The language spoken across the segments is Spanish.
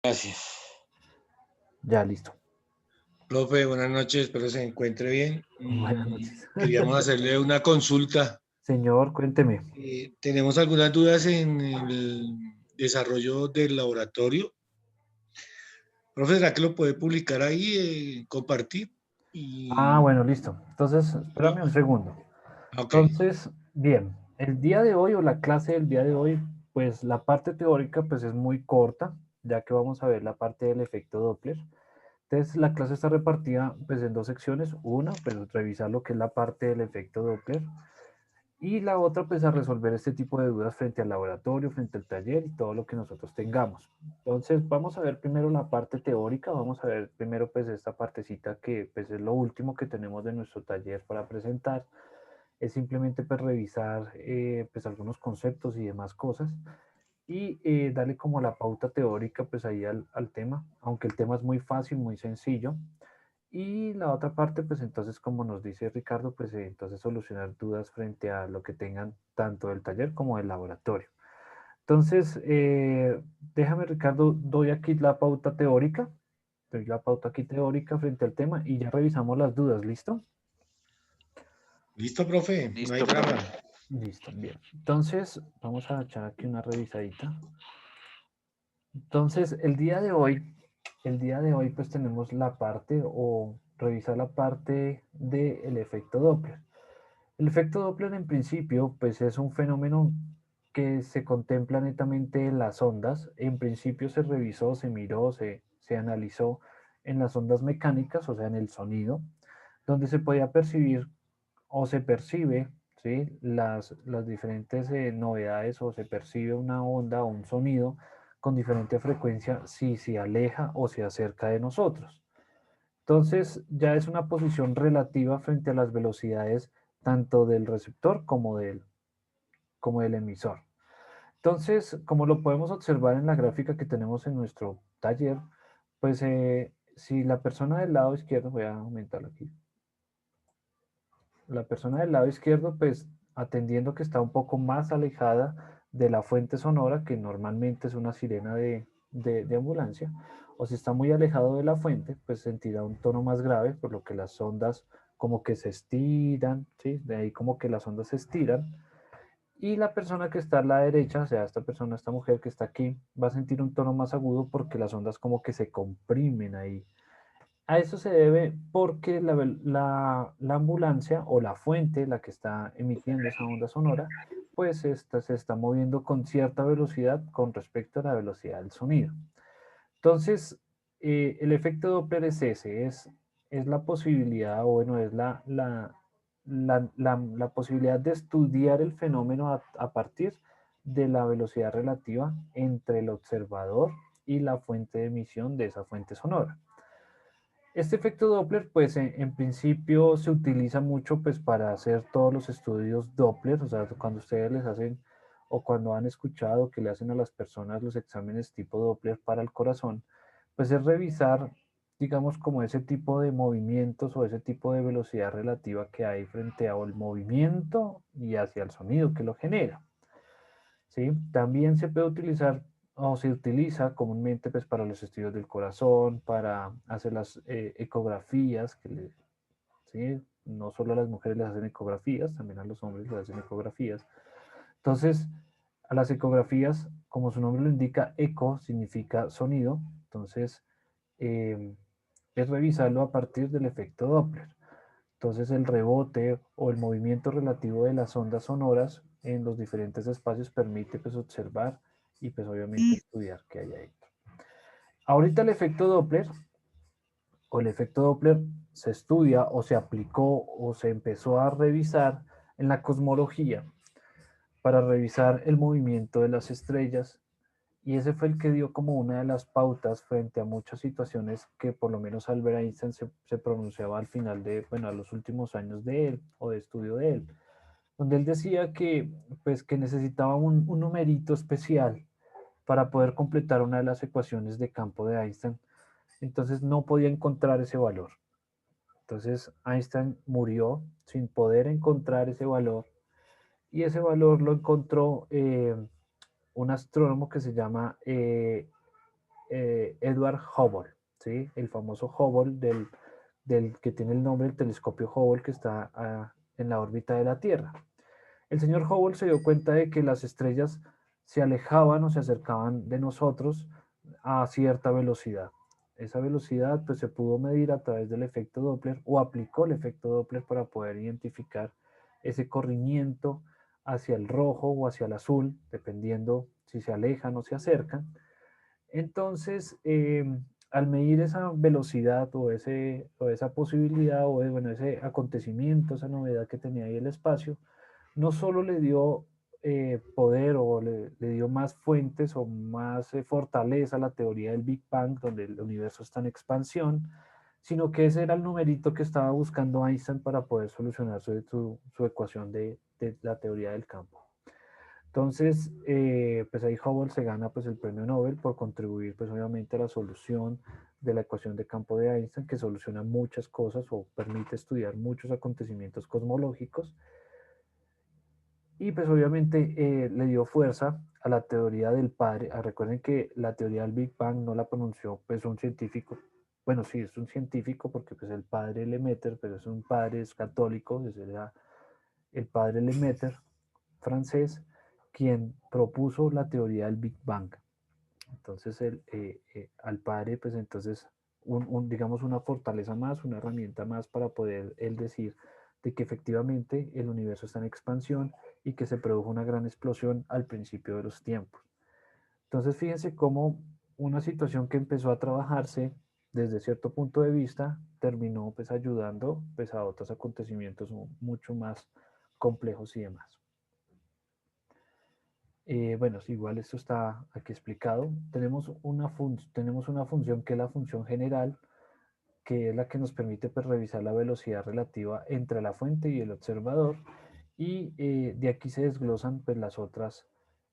Gracias. Ya, listo. Profe, buenas noches, espero se encuentre bien. Buenas noches. Queríamos hacerle una consulta. Señor, cuénteme. Tenemos algunas dudas en el desarrollo del laboratorio. Profe, ¿será que lo puede publicar ahí, compartir? Ah, Y, bueno, listo. Entonces, espérame un segundo. ok, Entonces, bien, el día de hoy o la clase del día de hoy, pues la parte teórica pues es muy corta, ya que vamos a ver la parte del efecto Doppler. Entonces, la clase está repartida pues en dos secciones. Una, pues revisar lo que es la parte del efecto Doppler. Y la otra, pues a resolver este tipo de dudas frente al laboratorio, frente al taller y todo lo que nosotros tengamos. Entonces, vamos a ver primero la parte teórica, vamos a ver primero pues esta partecita que pues es lo último que tenemos de nuestro taller para presentar. Es simplemente pues revisar pues algunos conceptos y demás cosas y darle como la pauta teórica pues ahí al tema, aunque el tema es muy fácil, muy sencillo. Y la otra parte, pues entonces, como nos dice Ricardo, pues entonces solucionar dudas frente a lo que tengan tanto del taller como del laboratorio. Entonces, déjame, Ricardo, doy aquí la pauta teórica, doy la pauta aquí teórica frente al tema y ya revisamos las dudas, ¿listo? listo, profe, no hay Listo, drama. profe. Listo, bien. Entonces, vamos a echar aquí una revisadita. Entonces, el día de hoy, pues tenemos la parte o revisar la parte del efecto Doppler. El efecto Doppler en principio, pues es un fenómeno que se contempla netamente en las ondas. En principio se revisó, se miró, se analizó en las ondas mecánicas, o sea, en el sonido, donde se podía percibir o se percibe, ¿sí? las diferentes novedades o se percibe una onda o un sonido con diferente frecuencia si se aleja o se acerca de nosotros. Entonces ya es una posición relativa frente a las velocidades tanto del receptor como del emisor. Entonces, como lo podemos observar en la gráfica que tenemos en nuestro taller, pues si la persona del lado izquierdo, voy a aumentarlo aquí, la persona del lado izquierdo, pues atendiendo que está un poco más alejada de la fuente sonora, que normalmente es una sirena de ambulancia, o si está muy alejado de la fuente, pues sentirá un tono más grave, por lo que las ondas como que se estiran, ¿sí? De ahí como que las ondas se estiran. Y la persona que está a la derecha, o sea, esta persona, esta mujer que está aquí, va a sentir un tono más agudo porque las ondas como que se comprimen ahí. A eso se debe porque la ambulancia o la fuente, la que está emitiendo esa onda sonora, pues se está moviendo con cierta velocidad con respecto a la velocidad del sonido. Entonces, el efecto Doppler es ese, es la posibilidad, o bueno, es la posibilidad de estudiar el fenómeno a partir de la velocidad relativa entre el observador y la fuente de emisión de esa fuente sonora. Este efecto Doppler, pues en principio se utiliza mucho pues para hacer todos los estudios Doppler, o sea, cuando ustedes les hacen o cuando han escuchado que le hacen a las personas los exámenes tipo Doppler para el corazón, pues es revisar, digamos, como ese tipo de movimientos o ese tipo de velocidad relativa que hay frente al movimiento y hacia el sonido que lo genera. ¿Sí? También se puede utilizar o se utiliza comúnmente pues, para los estudios del corazón, para hacer las ecografías, ¿sí? No solo a las mujeres les hacen ecografías, también a los hombres les hacen ecografías. Entonces, a las ecografías, como su nombre lo indica, eco significa sonido, entonces eh, es revisarlo a partir del efecto Doppler. Entonces el rebote o el movimiento relativo de las ondas sonoras en los diferentes espacios permite pues observar y pues obviamente estudiar qué hay ahí. Ahorita el efecto Doppler se estudia o se aplicó o se empezó a revisar en la cosmología para revisar el movimiento de las estrellas y ese fue el que dio como una de las pautas frente a muchas situaciones que por lo menos Albert Einstein se pronunciaba al final de, bueno, a los últimos años de él o de estudio de él, donde él decía que, pues, que necesitaba un numerito especial para poder completar una de las ecuaciones de campo de Einstein. Entonces no podía encontrar ese valor. Entonces Einstein murió sin poder encontrar ese valor y ese valor lo encontró un astrónomo que se llama Edward Hubble, ¿sí? El famoso Hubble del que tiene el nombre del telescopio Hubble que está en la órbita de la Tierra. El señor Hubble se dio cuenta de que las estrellas se alejaban o se acercaban de nosotros a cierta velocidad. Esa velocidad pues, se pudo medir a través del efecto Doppler o aplicó el efecto Doppler para poder identificar ese corrimiento hacia el rojo o hacia el azul, dependiendo si se alejan o se acercan. Entonces, al medir esa velocidad o esa posibilidad o bueno, ese acontecimiento, esa novedad que tenía ahí el espacio, no solo le dio poder o le dio más fuentes o más fortaleza a la teoría del Big Bang, donde el universo está en expansión, sino que ese era el numerito que estaba buscando Einstein para poder solucionar su ecuación de la teoría del campo. Entonces, pues ahí Hubble se gana pues el premio Nobel por contribuir pues obviamente a la solución de la ecuación de campo de Einstein, que soluciona muchas cosas o permite estudiar muchos acontecimientos cosmológicos. Y pues obviamente le dio fuerza a la teoría del padre. Recuerden que la teoría del Big Bang no la pronunció pues un científico. Bueno, sí, es un científico porque pues el padre Lemaitre, pero es un padre, es católico, es el padre Lemaitre, francés, quien propuso la teoría del Big Bang. Entonces al padre pues entonces digamos una fortaleza más, una herramienta más para poder él decir de que efectivamente el universo está en expansión y que se produjo una gran explosión al principio de los tiempos. Entonces fíjense cómo una situación que empezó a trabajarse desde cierto punto de vista terminó pues ayudando pues a otros acontecimientos mucho más complejos y demás. Bueno, igual esto está aquí explicado. Tenemos una función que es la función general, que es la que nos permite pues, revisar la velocidad relativa entre la fuente y el observador. Y de aquí se desglosan pues, las otras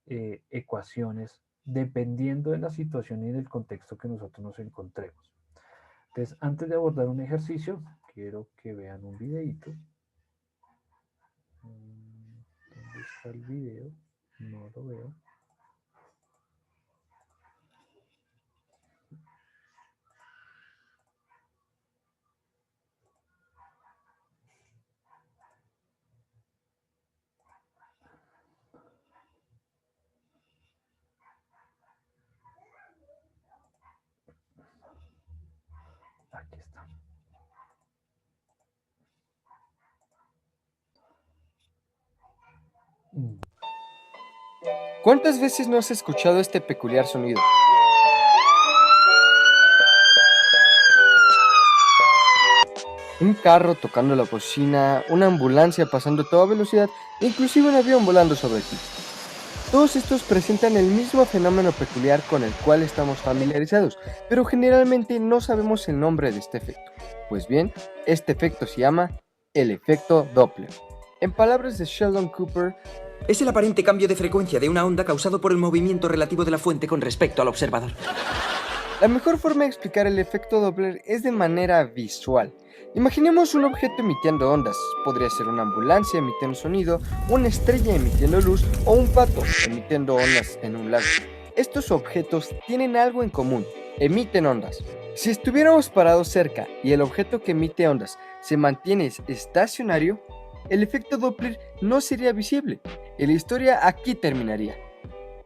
ecuaciones dependiendo de la situación y del contexto que nosotros nos encontremos. Entonces, antes de abordar un ejercicio, quiero que vean un videito. ¿Dónde está el video? No lo veo. Aquí está. ¿Cuántas veces no has escuchado este peculiar sonido? Un carro tocando la bocina, una ambulancia pasando a toda velocidad, inclusive un avión volando sobre ti. Todos estos presentan el mismo fenómeno peculiar con el cual estamos familiarizados, pero generalmente no sabemos el nombre de este efecto. Pues bien, este efecto se llama el efecto Doppler. En palabras de Sheldon Cooper, es el aparente cambio de frecuencia de una onda causado por el movimiento relativo de la fuente con respecto al observador. La mejor forma de explicar el efecto Doppler es de manera visual. Imaginemos un objeto emitiendo ondas. Podría ser una ambulancia emitiendo sonido, una estrella emitiendo luz o un pato emitiendo ondas en un lago. Estos objetos tienen algo en común: emiten ondas. Si estuviéramos parados cerca y el objeto que emite ondas se mantiene estacionario, el efecto Doppler no sería visible y la historia aquí terminaría.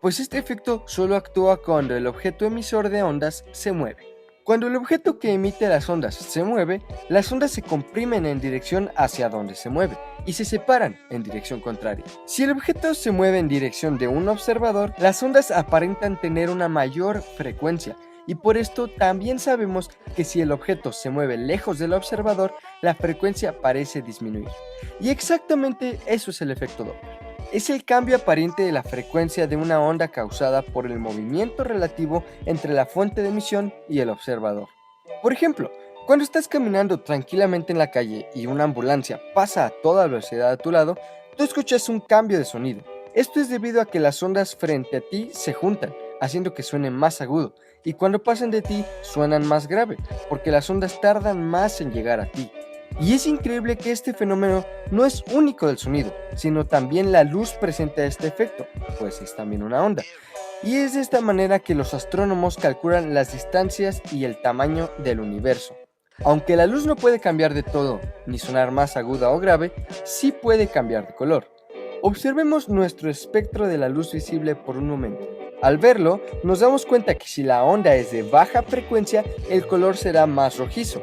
Pues este efecto solo actúa cuando el objeto emisor de ondas se mueve. Cuando el objeto que emite las ondas se mueve, las ondas se comprimen en dirección hacia donde se mueve y se separan en dirección contraria. Si el objeto se mueve en dirección de un observador, las ondas aparentan tener una mayor frecuencia, y por esto también sabemos que si el objeto se mueve lejos del observador, la frecuencia parece disminuir. Y exactamente eso es el efecto Doppler. Es el cambio aparente de la frecuencia de una onda causada por el movimiento relativo entre la fuente de emisión y el observador. Por ejemplo, cuando estás caminando tranquilamente en la calle y una ambulancia pasa a toda velocidad a tu lado, tú escuchas un cambio de sonido. Esto es debido a que las ondas frente a ti se juntan, haciendo que suene más agudo, y cuando pasan de ti suenan más grave, porque las ondas tardan más en llegar a ti. Y es increíble que este fenómeno no es único del sonido, sino también la luz presenta este efecto, pues es también una onda. Y es de esta manera que los astrónomos calculan las distancias y el tamaño del universo. Aunque la luz no puede cambiar de todo, ni sonar más aguda o grave, sí puede cambiar de color. Observemos nuestro espectro de la luz visible por un momento. Al verlo, nos damos cuenta que si la onda es de baja frecuencia, el color será más rojizo,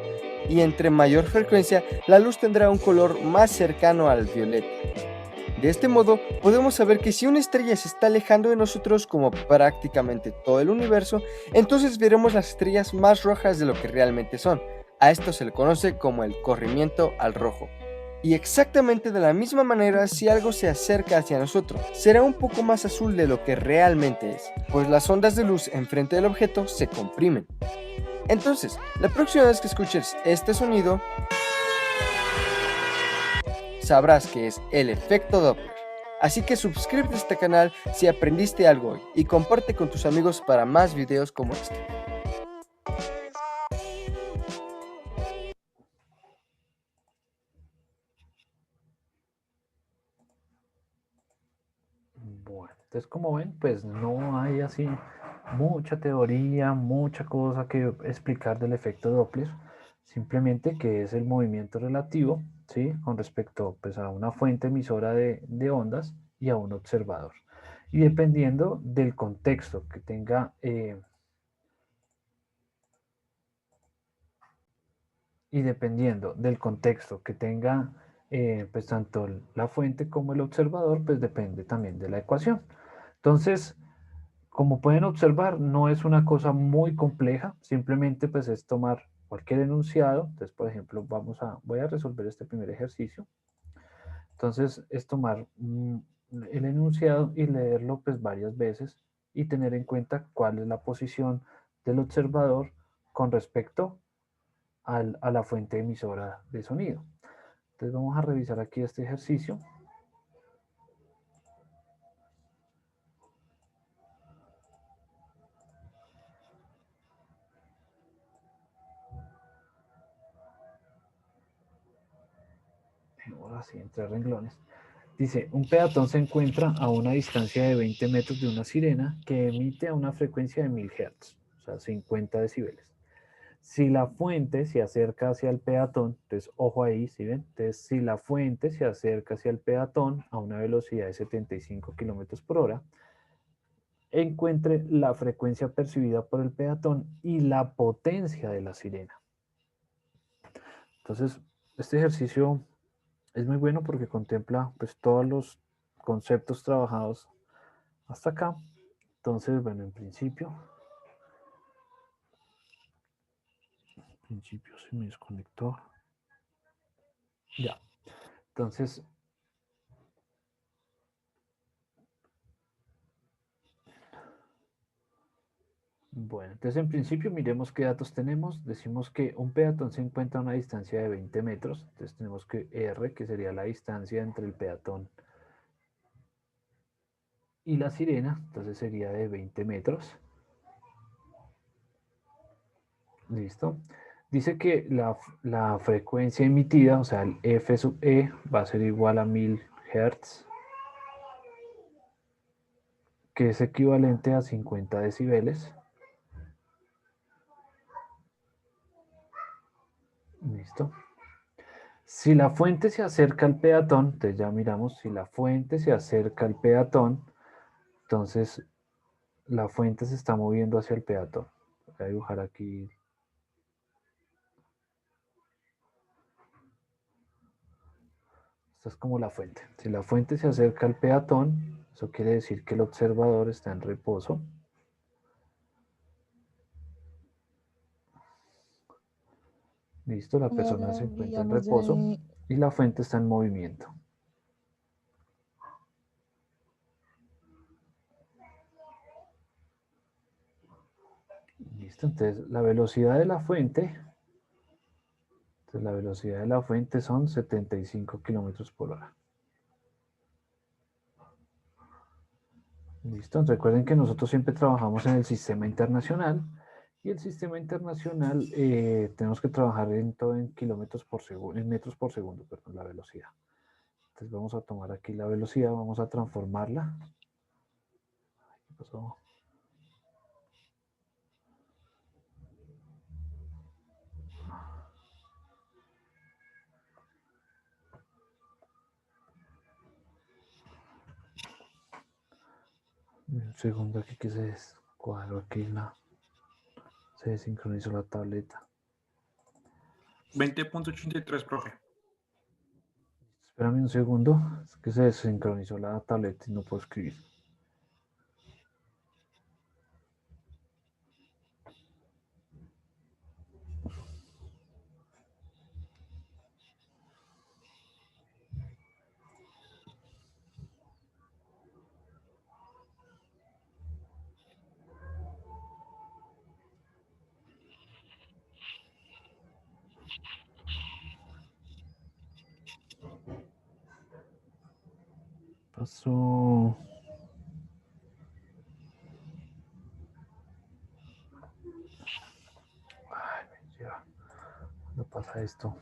y entre mayor frecuencia, la luz tendrá un color más cercano al violeta. De este modo, podemos saber que si una estrella se está alejando de nosotros, como prácticamente todo el universo, entonces veremos las estrellas más rojas de lo que realmente son. A esto se le conoce como el corrimiento al rojo. Y exactamente de la misma manera, si algo se acerca hacia nosotros, será un poco más azul de lo que realmente es, pues las ondas de luz enfrente del objeto se comprimen. Entonces, la próxima vez que escuches este sonido, sabrás que es el efecto Doppler. Así que suscríbete a este canal si aprendiste algo hoy y comparte con tus amigos para más videos como este. Bueno, entonces como ven, pues no hay así mucha teoría, mucha cosa que explicar del efecto Doppler, simplemente que es el movimiento relativo, ¿sí? Con respecto pues, a una fuente emisora de ondas y a un observador. Y dependiendo del contexto que tenga, pues tanto la fuente como el observador, pues depende también de la ecuación. Entonces, como pueden observar, no es una cosa muy compleja, simplemente pues es tomar cualquier enunciado. Entonces, por ejemplo, voy a resolver este primer ejercicio. Entonces, es tomar el enunciado y leerlo pues varias veces y tener en cuenta cuál es la posición del observador con respecto a la fuente emisora de sonido. Entonces, vamos a revisar aquí este ejercicio. Ahora sí, entre renglones. Dice, un peatón se encuentra a una distancia de 20 metros de una sirena que emite a una frecuencia de 1000 Hz, o sea, 50 decibeles. Si la fuente se acerca hacia el peatón, entonces ojo ahí, ¿sí ven? Entonces, si la fuente se acerca hacia el peatón a una velocidad de 75 kilómetros por hora, encuentre la frecuencia percibida por el peatón y la potencia de la sirena. Entonces, este ejercicio es muy bueno porque contempla pues todos los conceptos trabajados hasta acá. Entonces, bueno, en principio se me desconectó. Ya. Entonces, bueno, entonces en principio miremos qué datos tenemos. Decimos que un peatón se encuentra a una distancia de 20 metros. Entonces tenemos que R, que sería la distancia entre el peatón y la sirena. Entonces sería de 20 metros. Listo. Dice que la frecuencia emitida, o sea, el F sub E, va a ser igual a 1000 Hz, que es equivalente a 50 decibeles. Listo. Si la fuente se acerca al peatón, entonces ya miramos, si la fuente se acerca al peatón, entonces la fuente se está moviendo hacia el peatón. Voy a dibujar aquí. Esta es como la fuente. Si la fuente se acerca al peatón, eso quiere decir que el observador está en reposo. Listo, la persona se encuentra en reposo y la fuente está en movimiento. Listo, entonces la velocidad de la fuente, son 75 kilómetros por hora. Listo, recuerden que nosotros siempre trabajamos en el sistema internacional y el sistema internacional tenemos que trabajar en todo en kilómetros por segundo, en metros por segundo, perdón, la velocidad. Entonces vamos a tomar aquí la velocidad, vamos a transformarla. ¿Qué pasó? segundo aquí que se descuadró aquí se desincronizó la tableta. 20.83, profe. Espérame un segundo, es que se desincronizó la tableta y no puedo escribir. Pasó. Ay, me lleva. ¿Cuándo pasa esto?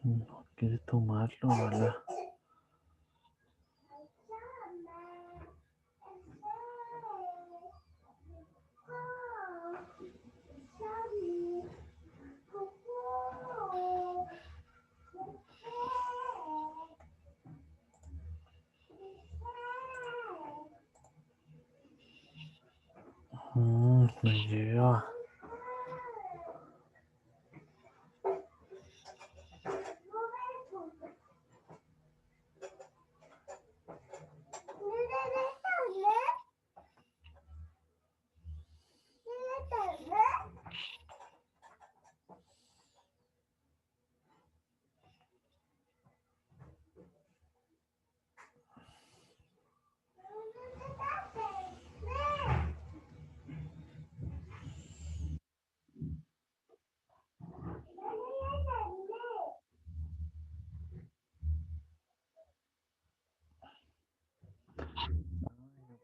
No quiere tomarlo, ¿verdad? Me lleva.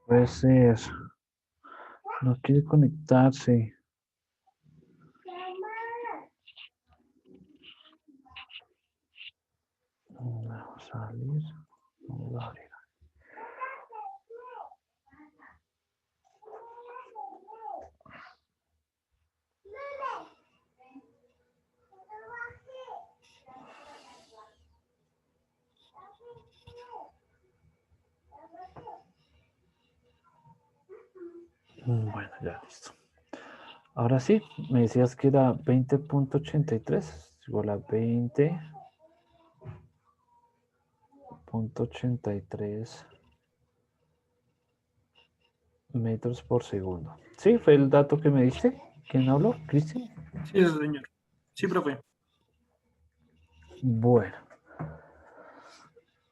Puede ser. No quiere conectarse. Vamos a salir. Vamos a abrir. Bueno, ya listo. Ahora sí, me decías que era 20.83 igual a 20.83 metros por segundo. ¿Sí? ¿Fue el dato que me diste? ¿Quién habló? ¿Cristian? Sí, señor. Sí, profe. Bueno.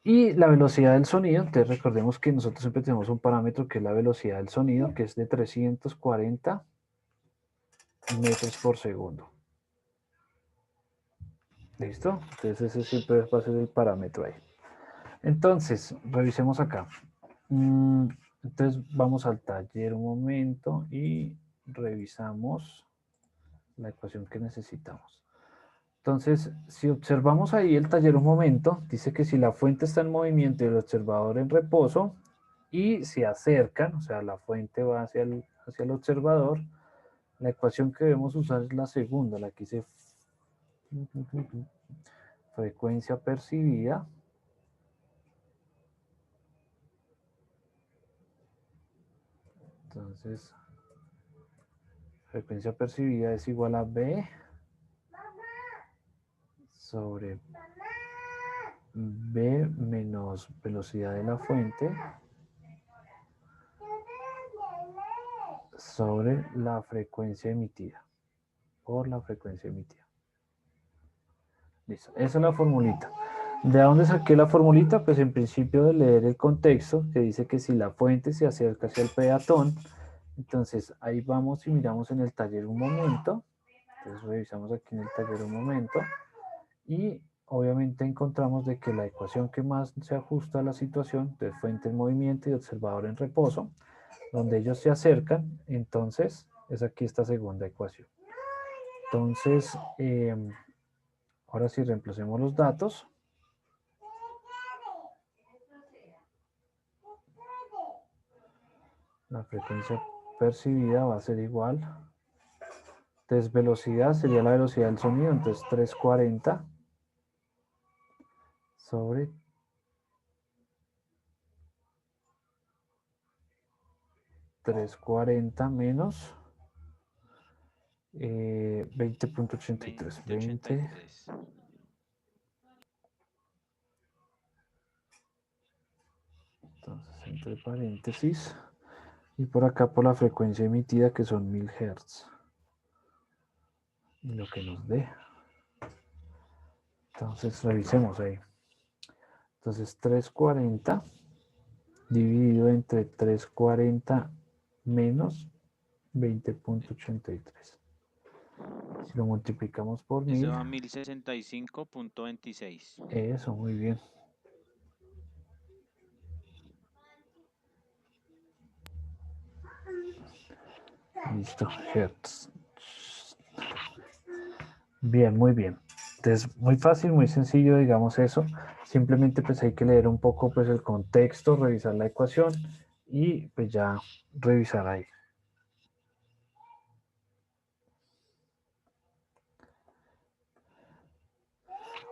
Y la velocidad del sonido, entonces recordemos que nosotros siempre tenemos un parámetro que es la velocidad del sonido, que es de 340 metros por segundo. ¿Listo? Entonces ese siempre va a ser el parámetro ahí. Entonces, revisemos acá. Entonces vamos al taller un momento y revisamos la ecuación que necesitamos. Entonces, si observamos ahí el taller un momento, dice que si la fuente está en movimiento y el observador en reposo y se acercan, o sea, la fuente va hacia el observador, la ecuación que debemos usar es la segunda, la que dice frecuencia percibida entonces frecuencia percibida es igual a B sobre B menos velocidad de la fuente sobre la frecuencia emitida por la frecuencia emitida. Listo, esa es la formulita. ¿De dónde saqué la formulita? Pues en principio de leer el contexto que dice que si la fuente se acerca hacia el peatón, entonces ahí vamos y miramos en el taller un momento. Entonces revisamos aquí en el taller un momento y obviamente encontramos de que la ecuación que más se ajusta a la situación de fuente en movimiento y observador en reposo, donde ellos se acercan, entonces es aquí esta segunda ecuación. Entonces, ahora sí reemplacemos los datos. La frecuencia percibida va a ser igual. Entonces, velocidad sería la velocidad del sonido. Entonces, 340 sobre 340 menos 20.83. 20. Entonces, entre paréntesis. Y por acá por la frecuencia emitida, que son 1000 Hz. Y lo que nos dé. Entonces, revisemos ahí. Entonces, 340 dividido entre 340 menos 20.83. Si lo multiplicamos por 1000. Eso da 1065.26. Eso, muy bien. Listo, Hertz. Bien, muy bien. Entonces, muy fácil, muy sencillo, digamos eso. Simplemente pues hay que leer un poco pues el contexto, revisar la ecuación y pues ya revisar ahí.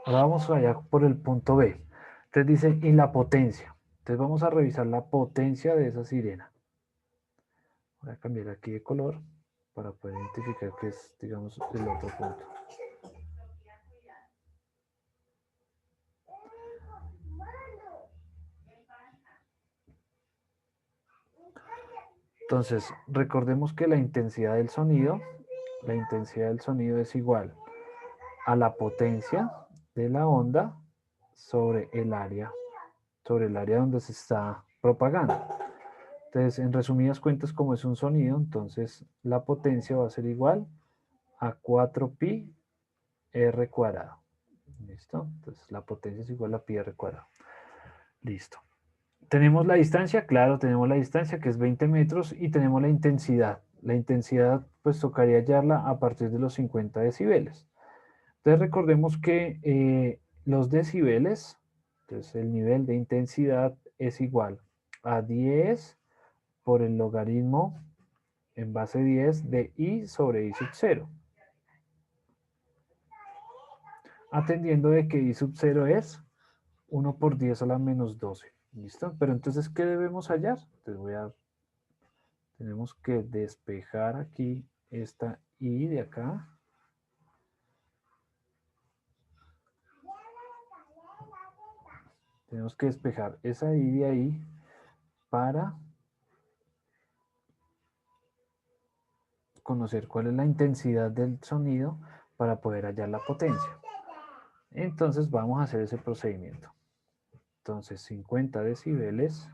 Ahora vamos allá por el punto B. Entonces dice, y la potencia. Entonces vamos a revisar la potencia de esa sirena. Voy a cambiar aquí de color para poder identificar que es, digamos, el otro punto. Entonces, recordemos que la intensidad del sonido es igual a la potencia de la onda sobre el área donde se está propagando. Entonces, en resumidas cuentas, como es un sonido, entonces la potencia va a ser igual a 4pi r cuadrado. ¿Listo? Entonces, la potencia es igual a pi r cuadrado. Listo. ¿Tenemos la distancia? Claro, tenemos la distancia que es 20 metros y tenemos la intensidad. La intensidad pues tocaría hallarla a partir de los 50 decibeles. Entonces recordemos que los decibeles, entonces el nivel de intensidad es igual a 10 por el logaritmo en base 10 de I sobre I sub 0. Atendiendo de que I sub 0 es 1 por 10 a la menos 12. ¿Listo? Pero entonces, ¿qué debemos hallar? Entonces tenemos que despejar aquí esta I de acá. Tenemos que despejar esa I de ahí para conocer cuál es la intensidad del sonido para poder hallar la potencia. Entonces vamos a hacer ese procedimiento. Entonces 50 decibeles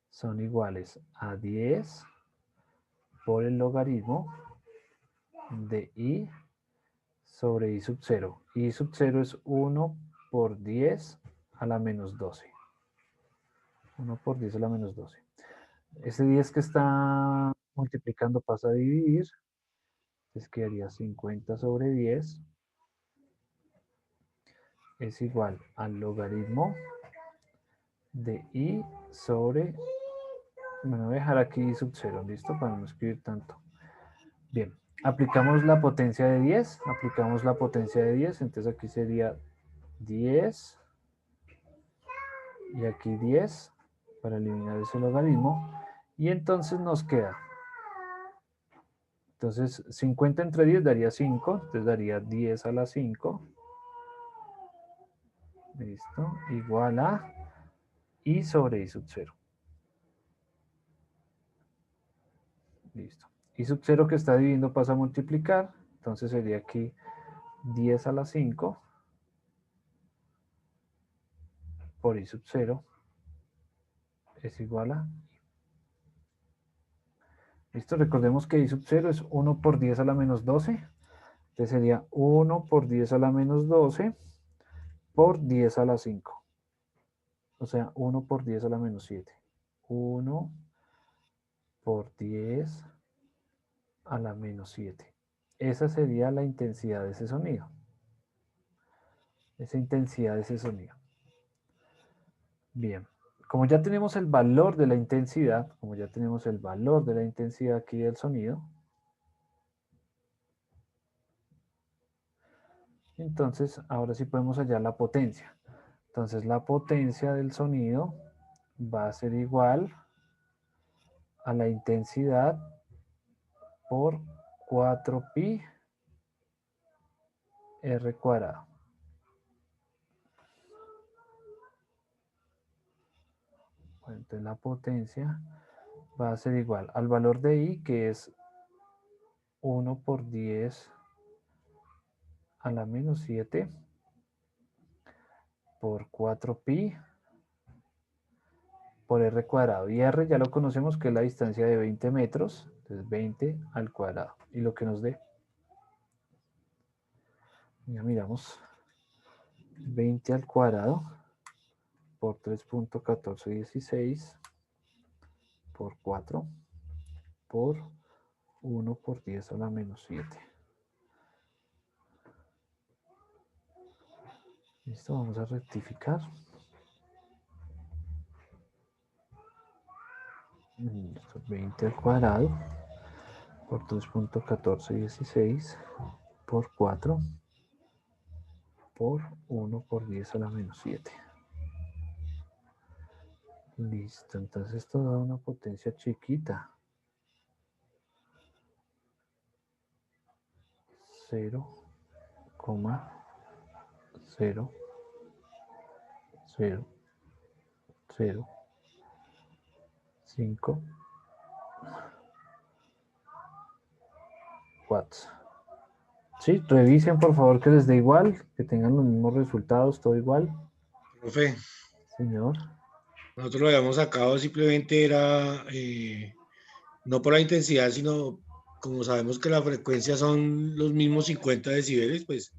son iguales a 10 por el logaritmo de I sobre I sub 0. I sub 0 es 1 por 10 a la menos 12. 1 por 10 a la menos 12. Ese 10 que está multiplicando pasa a dividir. Entonces quedaría 50 sobre 10 es igual al logaritmo de I sobre... Bueno, voy a dejar aquí I sub 0, ¿listo? Para no escribir tanto. Bien, aplicamos la potencia de 10. Aplicamos la potencia de 10. Entonces aquí sería 10. Y aquí 10 para eliminar ese logaritmo. Y entonces nos queda. Entonces 50 entre 10 daría 5. Entonces daría 10 a la 5. Listo. Igual a I sobre I sub 0. Listo. I sub 0 que está dividiendo pasa a multiplicar. Entonces sería aquí 10 a la 5 por I sub 0 es igual a I. Listo, recordemos que I sub 0 es 1 por 10 a la menos 12. Entonces sería 1 por 10 a la menos 12 por 10 a la 5. O sea, 1 por 10 a la menos 7. 1 por 10 a la menos 7. esa sería la intensidad de ese sonido. Esa intensidad de ese sonido. Bien. Como ya tenemos el valor de la intensidad, aquí del sonido, entonces ahora sí podemos hallar la potencia. Entonces la potencia del sonido va a ser igual a la intensidad por 4pi r cuadrado. Bueno, entonces la potencia va a ser igual al valor de I, que es 1 por 10 a la menos 7 por 4pi por r cuadrado. Y r ya lo conocemos, que es la distancia de 20 metros. Entonces 20 al cuadrado. Y lo que nos dé. Ya miramos. 20 al cuadrado por 3.1416 por 4 por 1 por 10 a la menos 7. Listo, vamos a rectificar. Listo, 20 al cuadrado por 3.1416 por 4 por 1 por 10 a la menos 7. Listo, entonces esto da una potencia chiquita. 0,00005 watts. Sí, revisen por favor que les dé igual, que tengan los mismos resultados, todo igual. Profe, Señor. nosotros lo habíamos sacado, simplemente era, no por la intensidad, sino como sabemos que la frecuencia son los mismos 50 decibeles, pues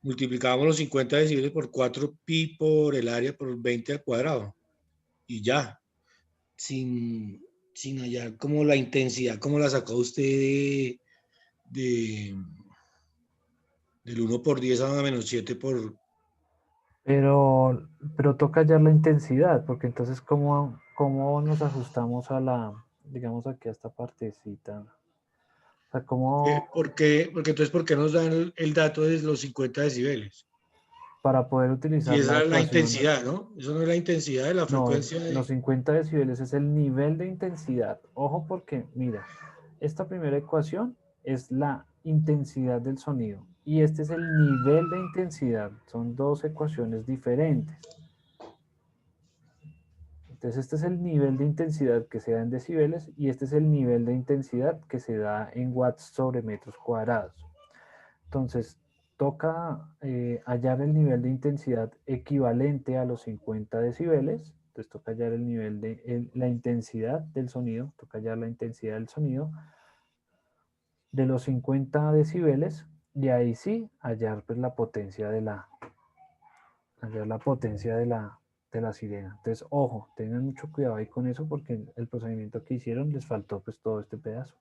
multiplicábamos los 50 decibeles por 4pi por el área por 20 al cuadrado. Y ya, sin hallar como la intensidad, como la sacó usted de, del 1 por 10 a la menos 7 por... Pero toca hallar la intensidad, porque entonces ¿cómo nos ajustamos a la, digamos aquí a esta partecita? O sea, ¿cómo Porque entonces, ¿por qué nos dan el dato de los 50 decibeles? para poder Si utilizar la esa es la ecuación? intensidad, ¿no? Eso no es la intensidad de la No, frecuencia los de... 50 decibeles es el nivel de intensidad. Ojo porque, mira, esta primera ecuación es la intensidad del sonido y este es el nivel de intensidad. Son dos ecuaciones diferentes. Entonces este es el nivel de intensidad que se da en decibeles y este es el nivel de intensidad que se da en watts sobre metros cuadrados. Entonces toca hallar el nivel de intensidad equivalente a los 50 decibeles. Entonces toca hallar el nivel de la intensidad del sonido, toca hallar la intensidad del sonido de los 50 decibeles y ahí sí hallar pues, la potencia de la sirena. Entonces, ojo, tengan mucho cuidado ahí con eso porque el procedimiento que hicieron les faltó pues todo este pedazo.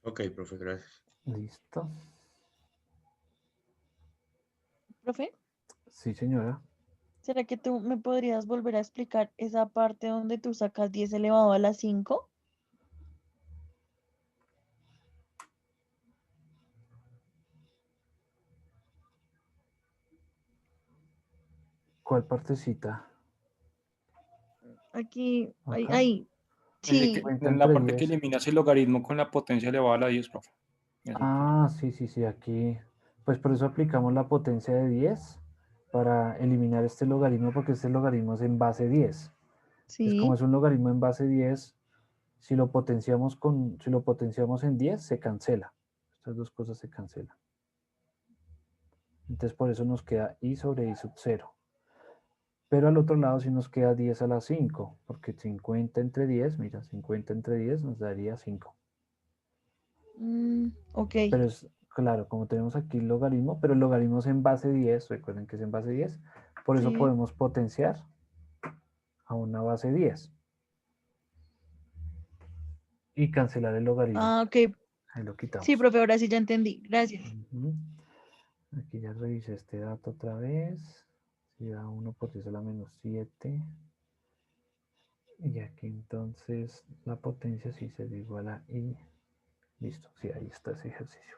Ok, profe, gracias. Listo. Profe, Sí, señora. ¿será que tú me podrías volver a explicar esa parte donde tú sacas 10 elevado a la 5? ¿Cuál partecita? Aquí, Acá. ahí. Sí, Cuenta En la entre parte que 10. eliminas el logaritmo con la potencia elevada a la 10, profe. Esa parte. Ah, sí, aquí. Pues por eso aplicamos la potencia de 10 para eliminar este logaritmo porque este logaritmo es en base 10. Entonces, como sí. es un logaritmo en base 10, si lo potenciamos en 10, se cancela. Estas dos cosas se cancelan. Entonces, por eso nos queda i sobre i sub 0. Pero al otro lado sí nos queda 10 a la 5, porque 50 entre 10, mira, 50 entre 10 nos daría 5. Ok. Pero es, claro, como tenemos aquí el logaritmo, pero el logaritmo es en base 10, recuerden que es en base 10, por eso Sí. podemos potenciar a una base 10. y cancelar el logaritmo. Ah, ok. Ahí lo quitamos. Sí, profe, ahora sí ya entendí. Gracias. Ujú. Aquí ya revisé este dato otra vez. Si da 1 por 10 a la menos 7. Y aquí entonces la potencia sí se da igual a I. Listo, sí, ahí está ese ejercicio.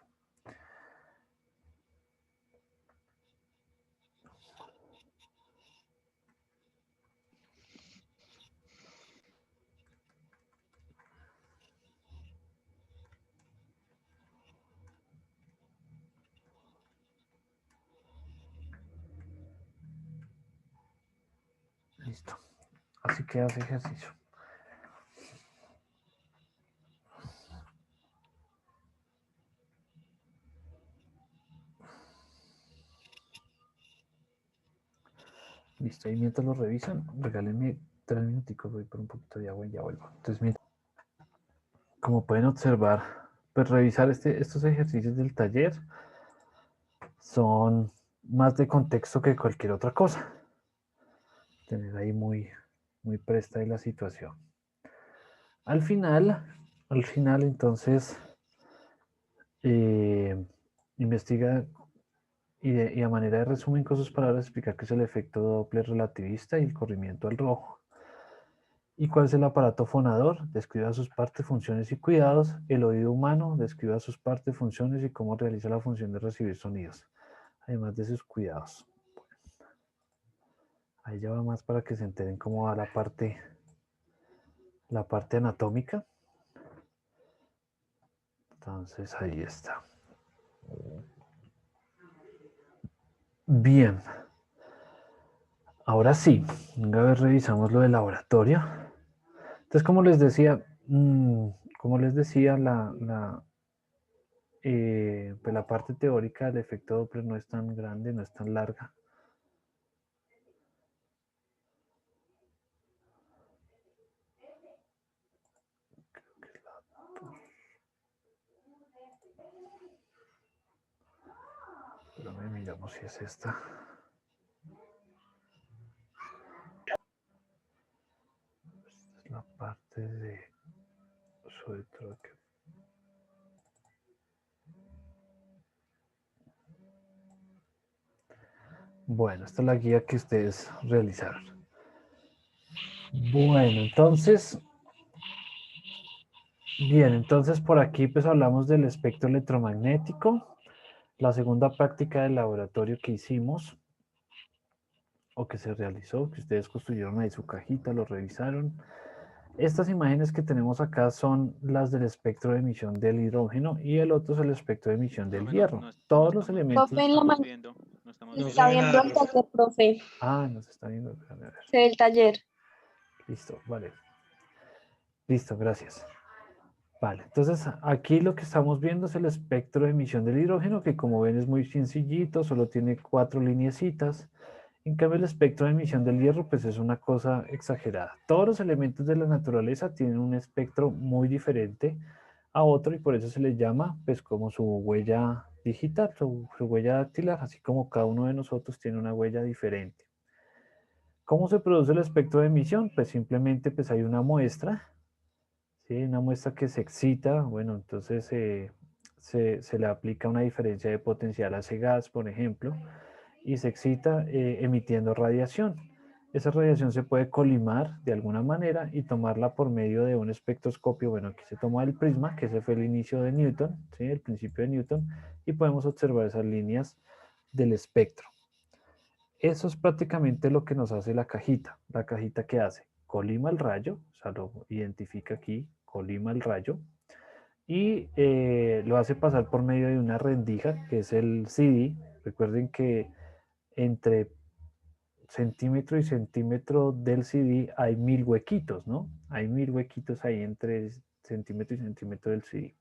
Listo. Así queda ese ejercicio. Listo, y mientras lo revisan, regálenme 3 minuticos, voy por un poquito de agua y ya vuelvo. Entonces, como pueden observar, pues revisar estos ejercicios del taller son más de contexto que cualquier otra cosa. Tener ahí muy presta de la situación. Al final entonces, investiga y a manera de resumen con sus palabras explicar qué es el efecto Doppler relativista y el corrimiento al rojo. ¿Y cuál es el aparato fonador? Describa sus partes, funciones y cuidados. El oído humano describa sus partes, funciones y cómo realiza la función de recibir sonidos, además de sus cuidados. Ahí ya va más para que se enteren cómo va la parte anatómica. Entonces ahí está. Bien. Ahora sí, a ver, revisamos lo del laboratorio. Entonces, como les decía, pues la parte teórica del efecto Doppler no es tan grande, no es tan larga. Pero miramos si es esta. Esta es la parte de Zoetrope. Bueno, esta es la guía que ustedes realizaron. Bueno, entonces, por aquí pues hablamos del espectro electromagnético, la segunda práctica del laboratorio que hicimos o que se realizó, que ustedes construyeron ahí su cajita, lo revisaron. Estas imágenes que tenemos acá son las del espectro de emisión del hidrógeno y el otro es el espectro de emisión del hierro. Todos los elementos... Profe, en la mañana No está se ve viendo nada, el profe. taller, profe. Ah, nos está viendo. Déjame ver. Se ve el taller. Listo, vale. Listo, gracias. Vale, entonces aquí lo que estamos viendo es el espectro de emisión del hidrógeno, que como ven es muy sencillito, solo tiene 4 lineecitas. En cambio, el espectro de emisión del hierro, pues es una cosa exagerada. Todos los elementos de la naturaleza tienen un espectro muy diferente a otro y por eso se les llama, pues como su huella digital, su huella dactilar, así como cada uno de nosotros tiene una huella diferente. ¿Cómo se produce el espectro de emisión? Pues simplemente pues hay una muestra, ¿sí? Una muestra que se excita, bueno, entonces se le aplica una diferencia de potencial a ese gas, por ejemplo, y se excita emitiendo radiación. Esa radiación se puede colimar de alguna manera y tomarla por medio de un espectroscopio. Bueno, aquí se toma el prisma, que ese fue el inicio de Newton, ¿sí? El principio de Newton, y podemos observar esas líneas del espectro. Eso es prácticamente lo que nos hace la cajita. La cajita que hace, colima el rayo, o sea, lo identifica aquí, colima el rayo, y lo hace pasar por medio de una rendija, que es el CD. Recuerden que entre centímetro y centímetro del CD hay 1000 huequitos, ¿no? Hay 1000 huequitos ahí entre centímetro y centímetro del CD.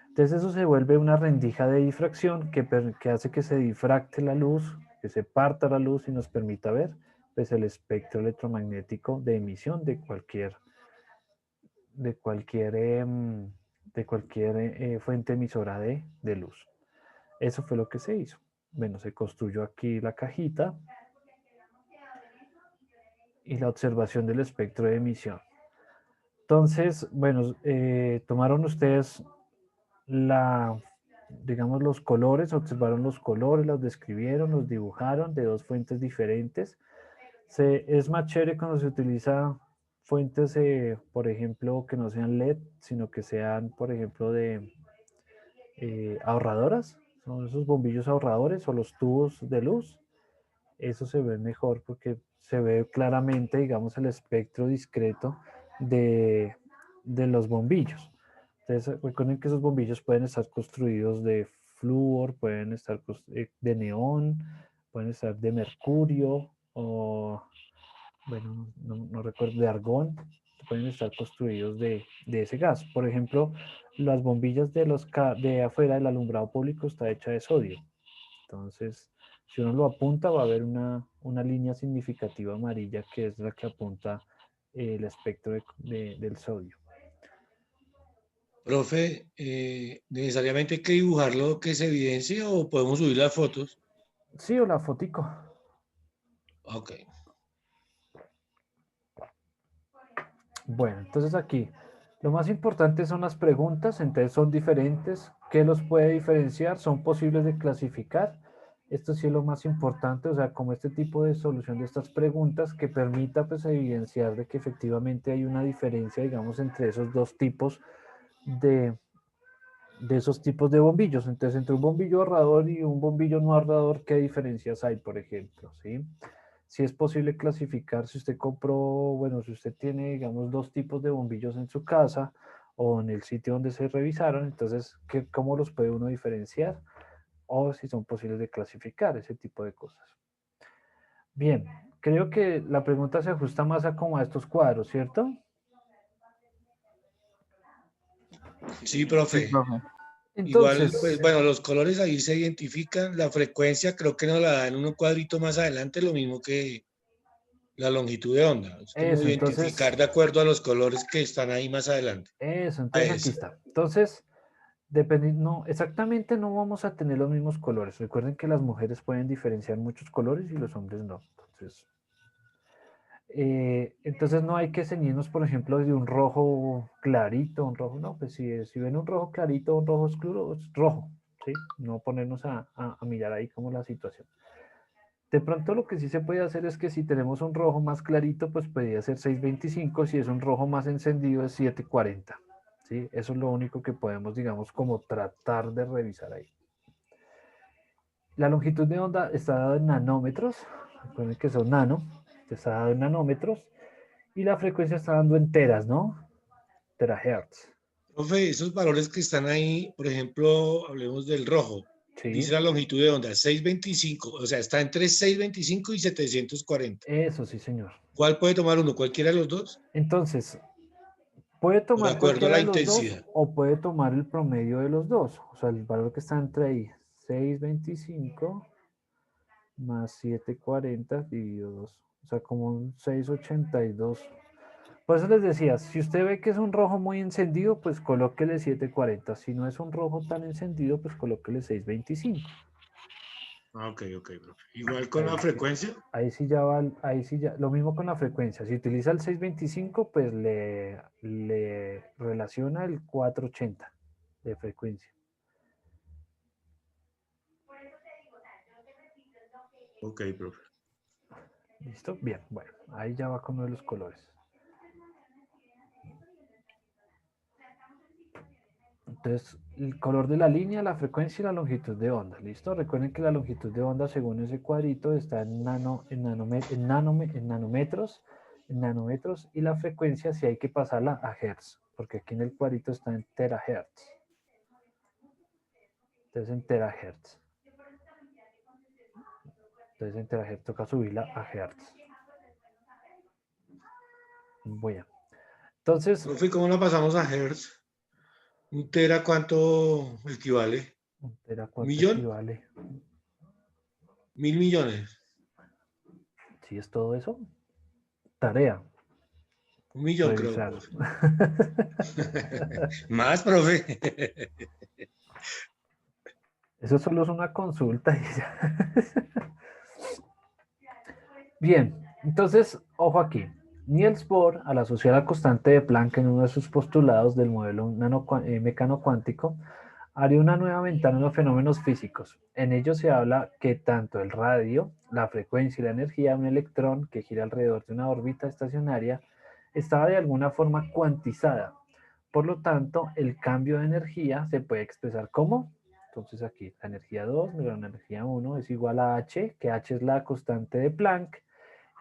Entonces eso se vuelve una rendija de difracción que hace que se difracte la luz, que se parta la luz y nos permita ver pues, el espectro electromagnético de emisión de cualquier fuente emisora de luz. Eso fue lo que se hizo. Bueno, se construyó aquí la cajita y la observación del espectro de emisión. Entonces, bueno, tomaron ustedes digamos, los colores, observaron los colores, los describieron, los dibujaron de dos fuentes diferentes. Es más chévere cuando se utiliza fuentes, por ejemplo, que no sean LED, sino que sean, por ejemplo, de ahorradoras. Son esos bombillos ahorradores o los tubos de luz. Eso se ve mejor porque se ve claramente, digamos, el espectro discreto de los bombillos. Entonces, recuerden que esos bombillos pueden estar construidos de flúor, pueden estar de neón, pueden estar de mercurio o, bueno, no recuerdo, de argón, pueden estar construidos de ese gas. Por ejemplo, las bombillas de afuera del alumbrado público está hecha de sodio. Entonces, si uno lo apunta, va a haber una línea significativa amarilla que es la que apunta el espectro del sodio. Profe, ¿necesariamente hay que dibujar lo que se evidencia o podemos subir las fotos? Sí, o la fotico. Ok. Bueno, entonces aquí, lo más importante son las preguntas, entonces son diferentes. ¿Qué los puede diferenciar? ¿Son posibles de clasificar? Esto sí es lo más importante, o sea, como este tipo de solución de estas preguntas que permita pues evidenciar de que efectivamente hay una diferencia, digamos, entre esos dos tipos de, de esos tipos de bombillos. Entonces, entre un bombillo ahorrador y un bombillo no ahorrador, ¿qué diferencias hay, por ejemplo? ¿Sí? Si es posible clasificar, si usted compró, bueno, si usted tiene, digamos, dos tipos de bombillos en su casa o en el sitio donde se revisaron, entonces, ¿cómo los puede uno diferenciar? O si son posibles de clasificar, ese tipo de cosas. Bien, creo que la pregunta se ajusta más a como a estos cuadros, ¿cierto? Sí, Sí, profe. profe. Igual, Entonces, pues bueno, los colores ahí se identifican. La frecuencia creo que nos la da en un cuadrito más adelante, lo mismo que la longitud de onda. Es como eso, entonces, identificar de acuerdo a los colores que están ahí más adelante. eso, A entonces aquí eso. está. Entonces, dependiendo, no, exactamente no vamos a tener los mismos colores. Recuerden que las mujeres pueden diferenciar muchos colores y los hombres no. Entonces no hay que ceñirnos, por ejemplo, de un rojo clarito, un rojo, no, pues si ven un rojo clarito, un rojo oscuro, es rojo, ¿sí? No ponernos a mirar ahí como la situación. De pronto lo que sí se puede hacer es que si tenemos un rojo más clarito, pues podría ser 625, si es un rojo más encendido es 740, ¿sí? Eso es lo único que podemos, digamos, como tratar de revisar ahí. La longitud de onda está dada en nanómetros, recuerden que son nano, está dado en nanómetros, y la frecuencia está dando en teras, ¿no? Terahertz. Profe, esos valores que están ahí, por ejemplo, hablemos del rojo. Sí, Dice la longitud de onda, 625, o sea, está entre 625 y 740. eso sí, señor. ¿Cuál puede tomar uno? ¿Cualquiera de los dos? Entonces, puede O de tomar acuerdo a cualquiera la de los dos intensidad. o puede tomar el promedio de los dos. O sea, el valor que está entre ahí, 625 más 740 dividido 2. O sea, como un 682. Por eso les decía, si usted ve que es un rojo muy encendido, pues colóquele 740. Si no es un rojo tan encendido, pues colóquele 625. Ah, ok, ok, profe. Igual con la Ahí sí, frecuencia. ahí sí ya va, ahí sí ya, lo mismo con la frecuencia. Si utiliza el 625, pues le relaciona el 480 de frecuencia. Ok, profe. ¿Listo? Bien, bueno, ahí ya va con uno de los colores. Entonces, el color de la línea, la frecuencia y la longitud de onda. ¿Listo? Recuerden que la longitud de onda, según ese cuadrito, está en nanómetros, y la frecuencia sí hay que pasarla a hertz, porque aquí en el cuadrito está en terahertz. Entonces, en terahertz. Entonces, en terahertz toca subirla a hertz. Bueno, entonces, Profe, ¿cómo la pasamos a Hertz? ¿Un tera cuánto equivale? un tera, ¿Un ¿cuánto millón? equivale? 1.000 millones. ¿Sí es todo eso? Tarea, 1 millón, creo, revisar. profe. Más, profe. Eso solo es una consulta y ya. Bien, entonces, ojo aquí. Niels Bohr, al asociar la constante de Planck en uno de sus postulados del modelo mecano cuántico, abrió una nueva ventana en los fenómenos físicos. En ello se habla que tanto el radio, la frecuencia y la energía de un electrón que gira alrededor de una órbita estacionaria estaba de alguna forma cuantizada. Por lo tanto, el cambio de energía se puede expresar como, entonces aquí la energía 2 menos la energía 1 es igual a h, que h es la constante de Planck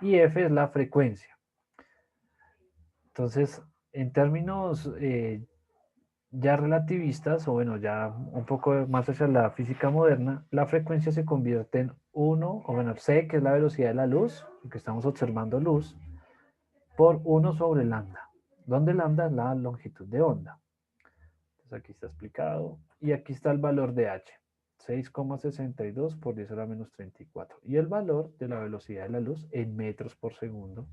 y f es la frecuencia. Entonces, en términos ya relativistas, o bueno, ya un poco más hacia la física moderna, la frecuencia se convierte en 1, o bueno, c, que es la velocidad de la luz, porque estamos observando luz, por 1 sobre lambda, donde lambda es la longitud de onda. Entonces aquí está explicado, y aquí está el valor de h, 6,62 por 10 a la menos 34, y el valor de la velocidad de la luz en metros por segundo.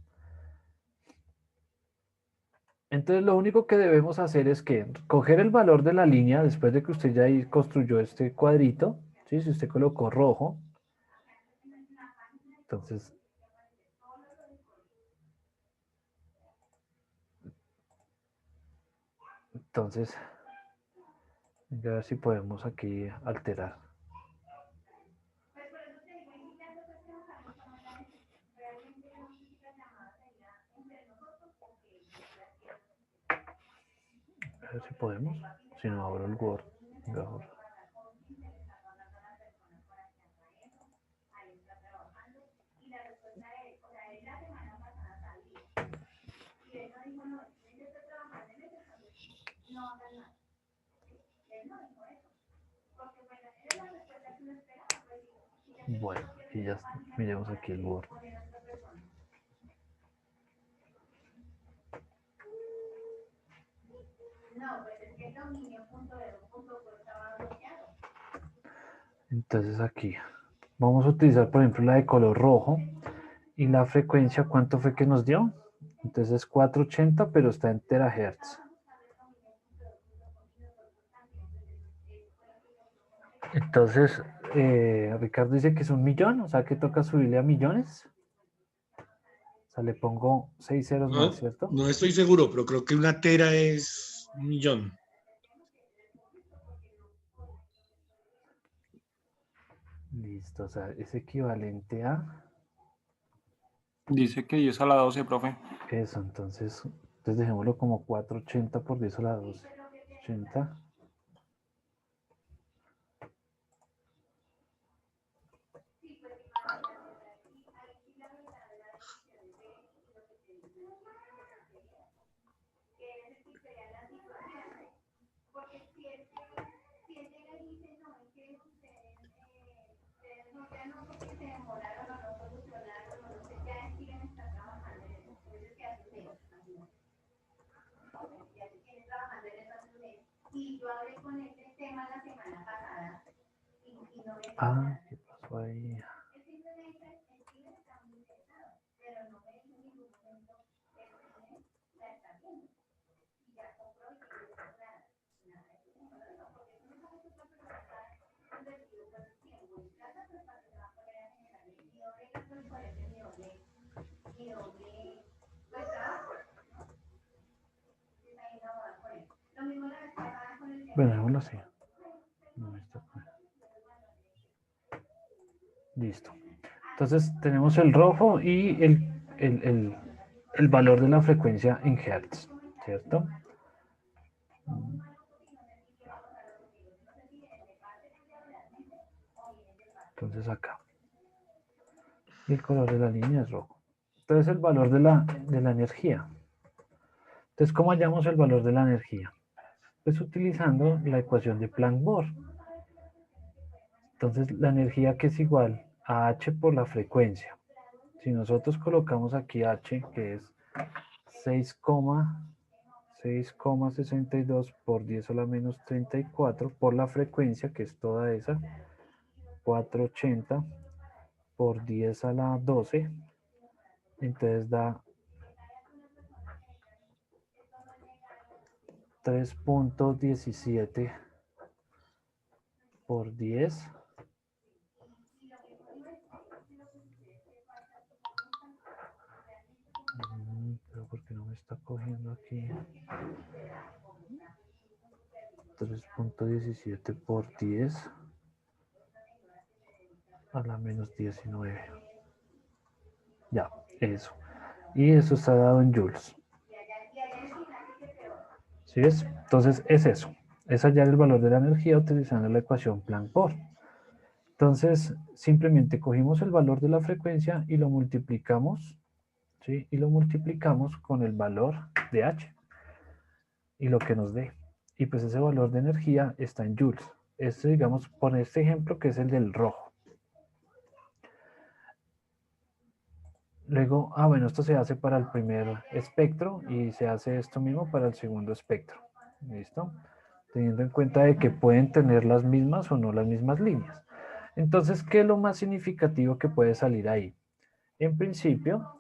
Entonces lo único que debemos hacer es que coger el valor de la línea después de que usted ya ahí construyó este cuadrito, ¿sí? Si usted colocó rojo, entonces, a ver si podemos aquí alterar. A ver si podemos, si no abro el Word. Mejor. Bueno, y ya miremos aquí el Word. Entonces aquí vamos a utilizar, por ejemplo, la de color rojo. Y la frecuencia, ¿cuánto fue que nos dio? Entonces es 480, pero está en terahertz. Entonces, Ricardo dice que es 1.000.000, o sea que toca subirle a millones. O sea, le pongo 6 ceros No, más, ¿cierto? no estoy seguro, pero creo que una tera es 1.000.000. Listo, o sea, es equivalente a Dice que 10 a la 12, profe. eso. Entonces dejémoslo como 480 por 10 a la 12. 80. Ah, ¿qué pasó ahí? Bueno, dejémoslo así. Listo. Entonces tenemos el rojo y el valor de la frecuencia en hertz, ¿cierto? Entonces acá. Y el color de la línea es rojo. Entonces el valor de la energía. Entonces, ¿cómo hallamos el valor de la energía? Pues utilizando la ecuación de Planck-Bohr. Entonces, la energía que es igual a h por la frecuencia. Si nosotros colocamos aquí h, que es 6,62 por 10 a la menos 34, por la frecuencia, que es toda esa, 480 por 10 a la 12, entonces da 3.17 por 10 Pero ¿por qué no me está cogiendo aquí? 3.17 por 10 a la menos 19. Ya, eso. Y eso está dado en joules. ¿Sí ves? Entonces es eso. Es hallar el valor de la energía utilizando la ecuación Planck-Bohr. Entonces, simplemente cogimos el valor de la frecuencia y lo multiplicamos, ¿sí? Y lo multiplicamos con el valor de H y lo que nos dé. Y pues ese valor de energía está en joules. Este, digamos, por este ejemplo que es el del rojo. Luego, bueno, esto se hace para el primer espectro y se hace esto mismo para el segundo espectro. ¿Listo? Teniendo en cuenta de que pueden tener las mismas o no las mismas líneas. Entonces, ¿qué es lo más significativo que puede salir ahí? En principio,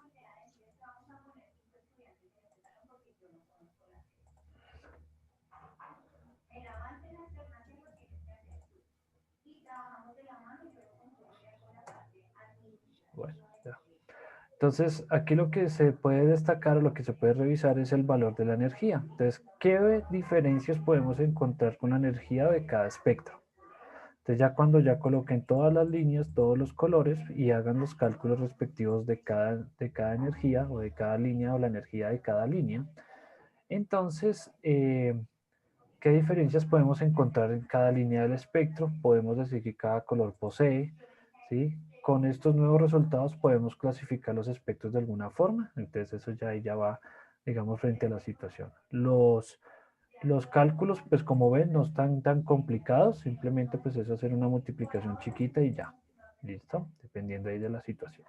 bueno, ya. Entonces, aquí lo que se puede destacar o lo que se puede revisar es el valor de la energía. Entonces, ¿qué diferencias podemos encontrar con la energía de cada espectro? Entonces, ya cuando ya coloquen todas las líneas, todos los colores y hagan los cálculos respectivos de cada energía o de cada línea o la energía de cada línea, entonces, ¿qué diferencias podemos encontrar en cada línea del espectro? Podemos decir que cada color posee, ¿sí? Con estos nuevos resultados podemos clasificar los espectros de alguna forma. Entonces eso ya va, digamos, frente a la situación. Los cálculos, pues como ven, no están tan complicados. Simplemente pues es hacer una multiplicación chiquita y ya. ¿Listo? Dependiendo ahí de la situación.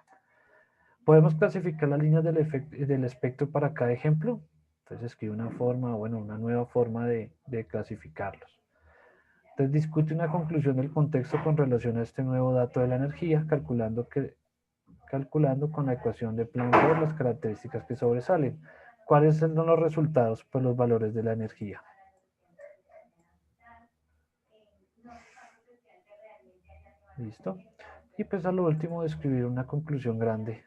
Podemos clasificar las líneas del espectro para cada ejemplo. Entonces escribe una forma, bueno, una nueva forma de clasificarlos. Entonces discute una conclusión del contexto con relación a este nuevo dato de la energía, calculando con la ecuación de Planck-Bohr las características que sobresalen. ¿Cuáles son los resultados? Pues los valores de la energía. ¿Listo? Y pues a lo último describir una conclusión grande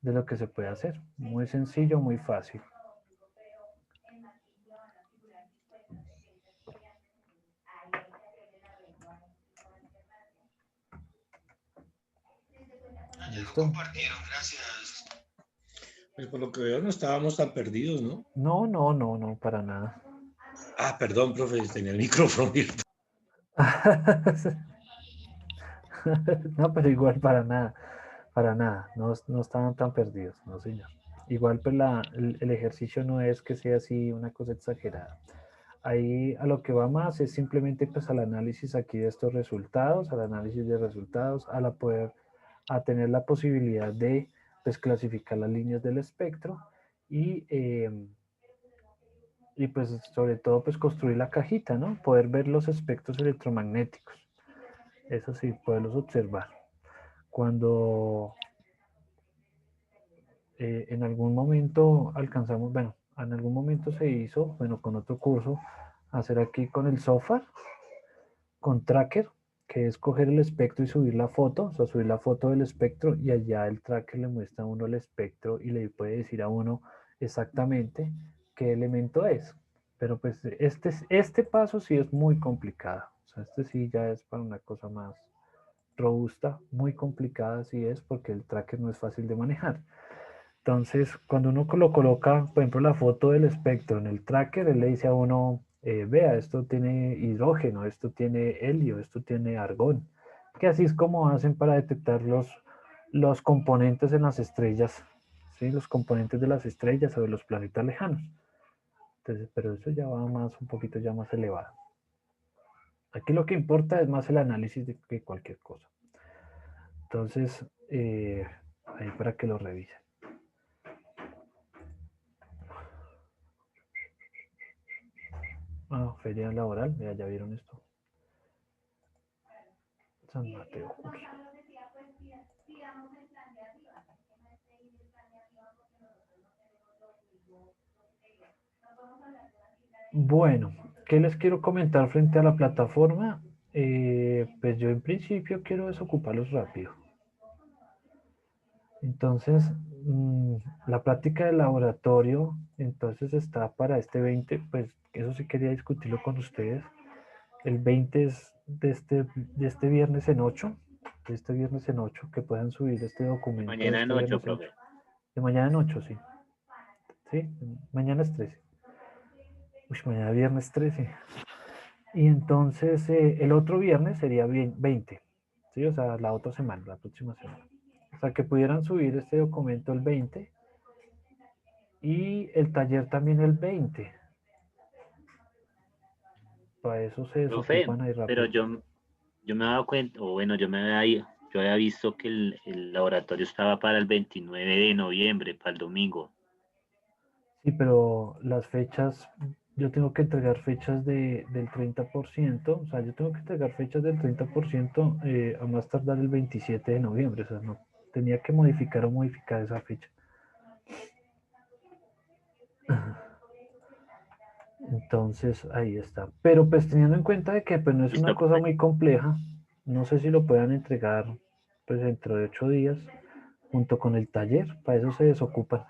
de lo que se puede hacer. Muy sencillo, muy fácil. ¿Listo? Compartieron, gracias. Pues por lo que veo no estábamos tan perdidos, ¿no? No, para nada. Perdón, profe, tenía el micrófono abierto. No, pero igual para nada, no estaban tan perdidos, no señor. Igual pues el ejercicio no es que sea así una cosa exagerada. Ahí a lo que va más es simplemente pues al análisis aquí de estos resultados, al análisis de resultados, a tener la posibilidad de pues clasificar las líneas del espectro y pues sobre todo pues construir la cajita, ¿no? Poder ver los espectros electromagnéticos. Eso sí, poderlos observar. Cuando en algún momento alcanzamos, bueno, en algún momento se hizo, bueno, con otro curso, hacer aquí con el software, con tracker, que es coger el espectro y subir la foto, o sea, subir la foto del espectro y allá el tracker le muestra a uno el espectro y le puede decir a uno exactamente qué elemento es. Pero pues este paso sí es muy complicado, o sea, este sí ya es para una cosa más robusta, muy complicada sí es porque el tracker no es fácil de manejar. Entonces, cuando uno lo coloca, por ejemplo, la foto del espectro en el tracker, él le dice a uno, vea, esto tiene hidrógeno, esto tiene helio, esto tiene argón, que así es como hacen para detectar los componentes en las estrellas, ¿sí? Los componentes de las estrellas o de los planetas lejanos. Entonces, pero eso ya va más, un poquito ya más elevado. Aquí lo que importa es más el análisis de que cualquier cosa. Entonces, ahí para que lo revisen. Feria laboral, ya vieron esto. San Mateo. Bueno, ¿qué les quiero comentar frente a la plataforma? Pues yo en principio quiero desocuparlos rápido. Entonces, la práctica de laboratorio, entonces está para este 20, pues eso sí quería discutirlo con ustedes. El 20 es de este viernes en 8, de este viernes en 8, que puedan subir este documento de Mañana en este 8, viernes en 8. profe. De mañana en 8, sí. Sí, mañana es 13. Uy, mañana viernes 13. Y entonces el otro viernes sería 20, ¿sí? O sea, la otra semana, la próxima semana. O sea, que pudieran subir este documento el 20 y el taller también el 20. Para eso se Profe, desocupan ahí pero rápido. yo me he dado cuenta, o bueno, yo había visto que el laboratorio estaba para el 29 de noviembre, para el domingo. Sí, pero las fechas, yo tengo que entregar fechas del 30%, o sea, yo tengo que entregar fechas del 30% a más tardar el 27 de noviembre, o sea, no, tenía que modificar o modificar esa fecha. Entonces, ahí está. Pero pues teniendo en cuenta de que pues no es una Listo, cosa profe. muy compleja, no sé si lo puedan entregar pues dentro de 8 días junto con el taller, para eso se desocupan.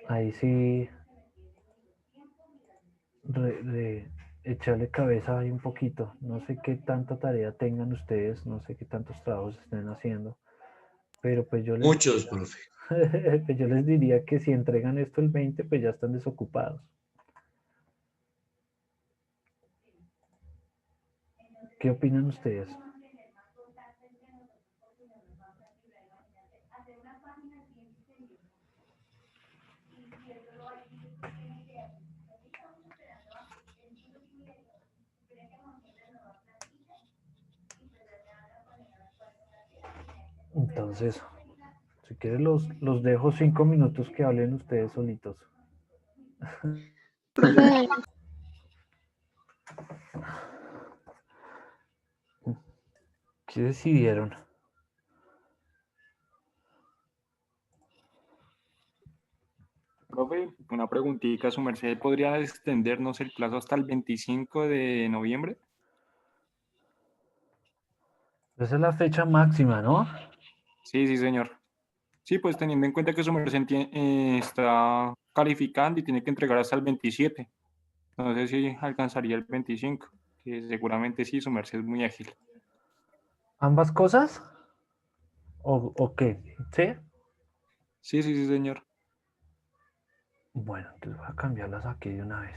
Ahí sí, echarle cabeza ahí un poquito. No sé qué tanta tarea tengan ustedes, no sé qué tantos trabajos estén haciendo, pero pues yo les Muchos, diría, profe. pues yo les diría que si entregan esto el 20, pues ya están desocupados. ¿Qué opinan ustedes? Entonces, si quieren los dejo 5 minutos que hablen ustedes solitos. Profe, ¿Qué decidieron? Profe, una preguntita, ¿su merced podría extendernos el plazo hasta el 25 de noviembre? Esa es la fecha máxima, ¿no? Sí, sí, señor. Sí, pues teniendo en cuenta que su merced está calificando y tiene que entregar hasta el 27. No sé si alcanzaría el 25, que seguramente sí, su merced es muy ágil. ¿Ambas cosas? ¿O qué? ¿Sí? Sí, sí, sí, señor. Bueno, entonces voy a cambiarlas aquí de una vez.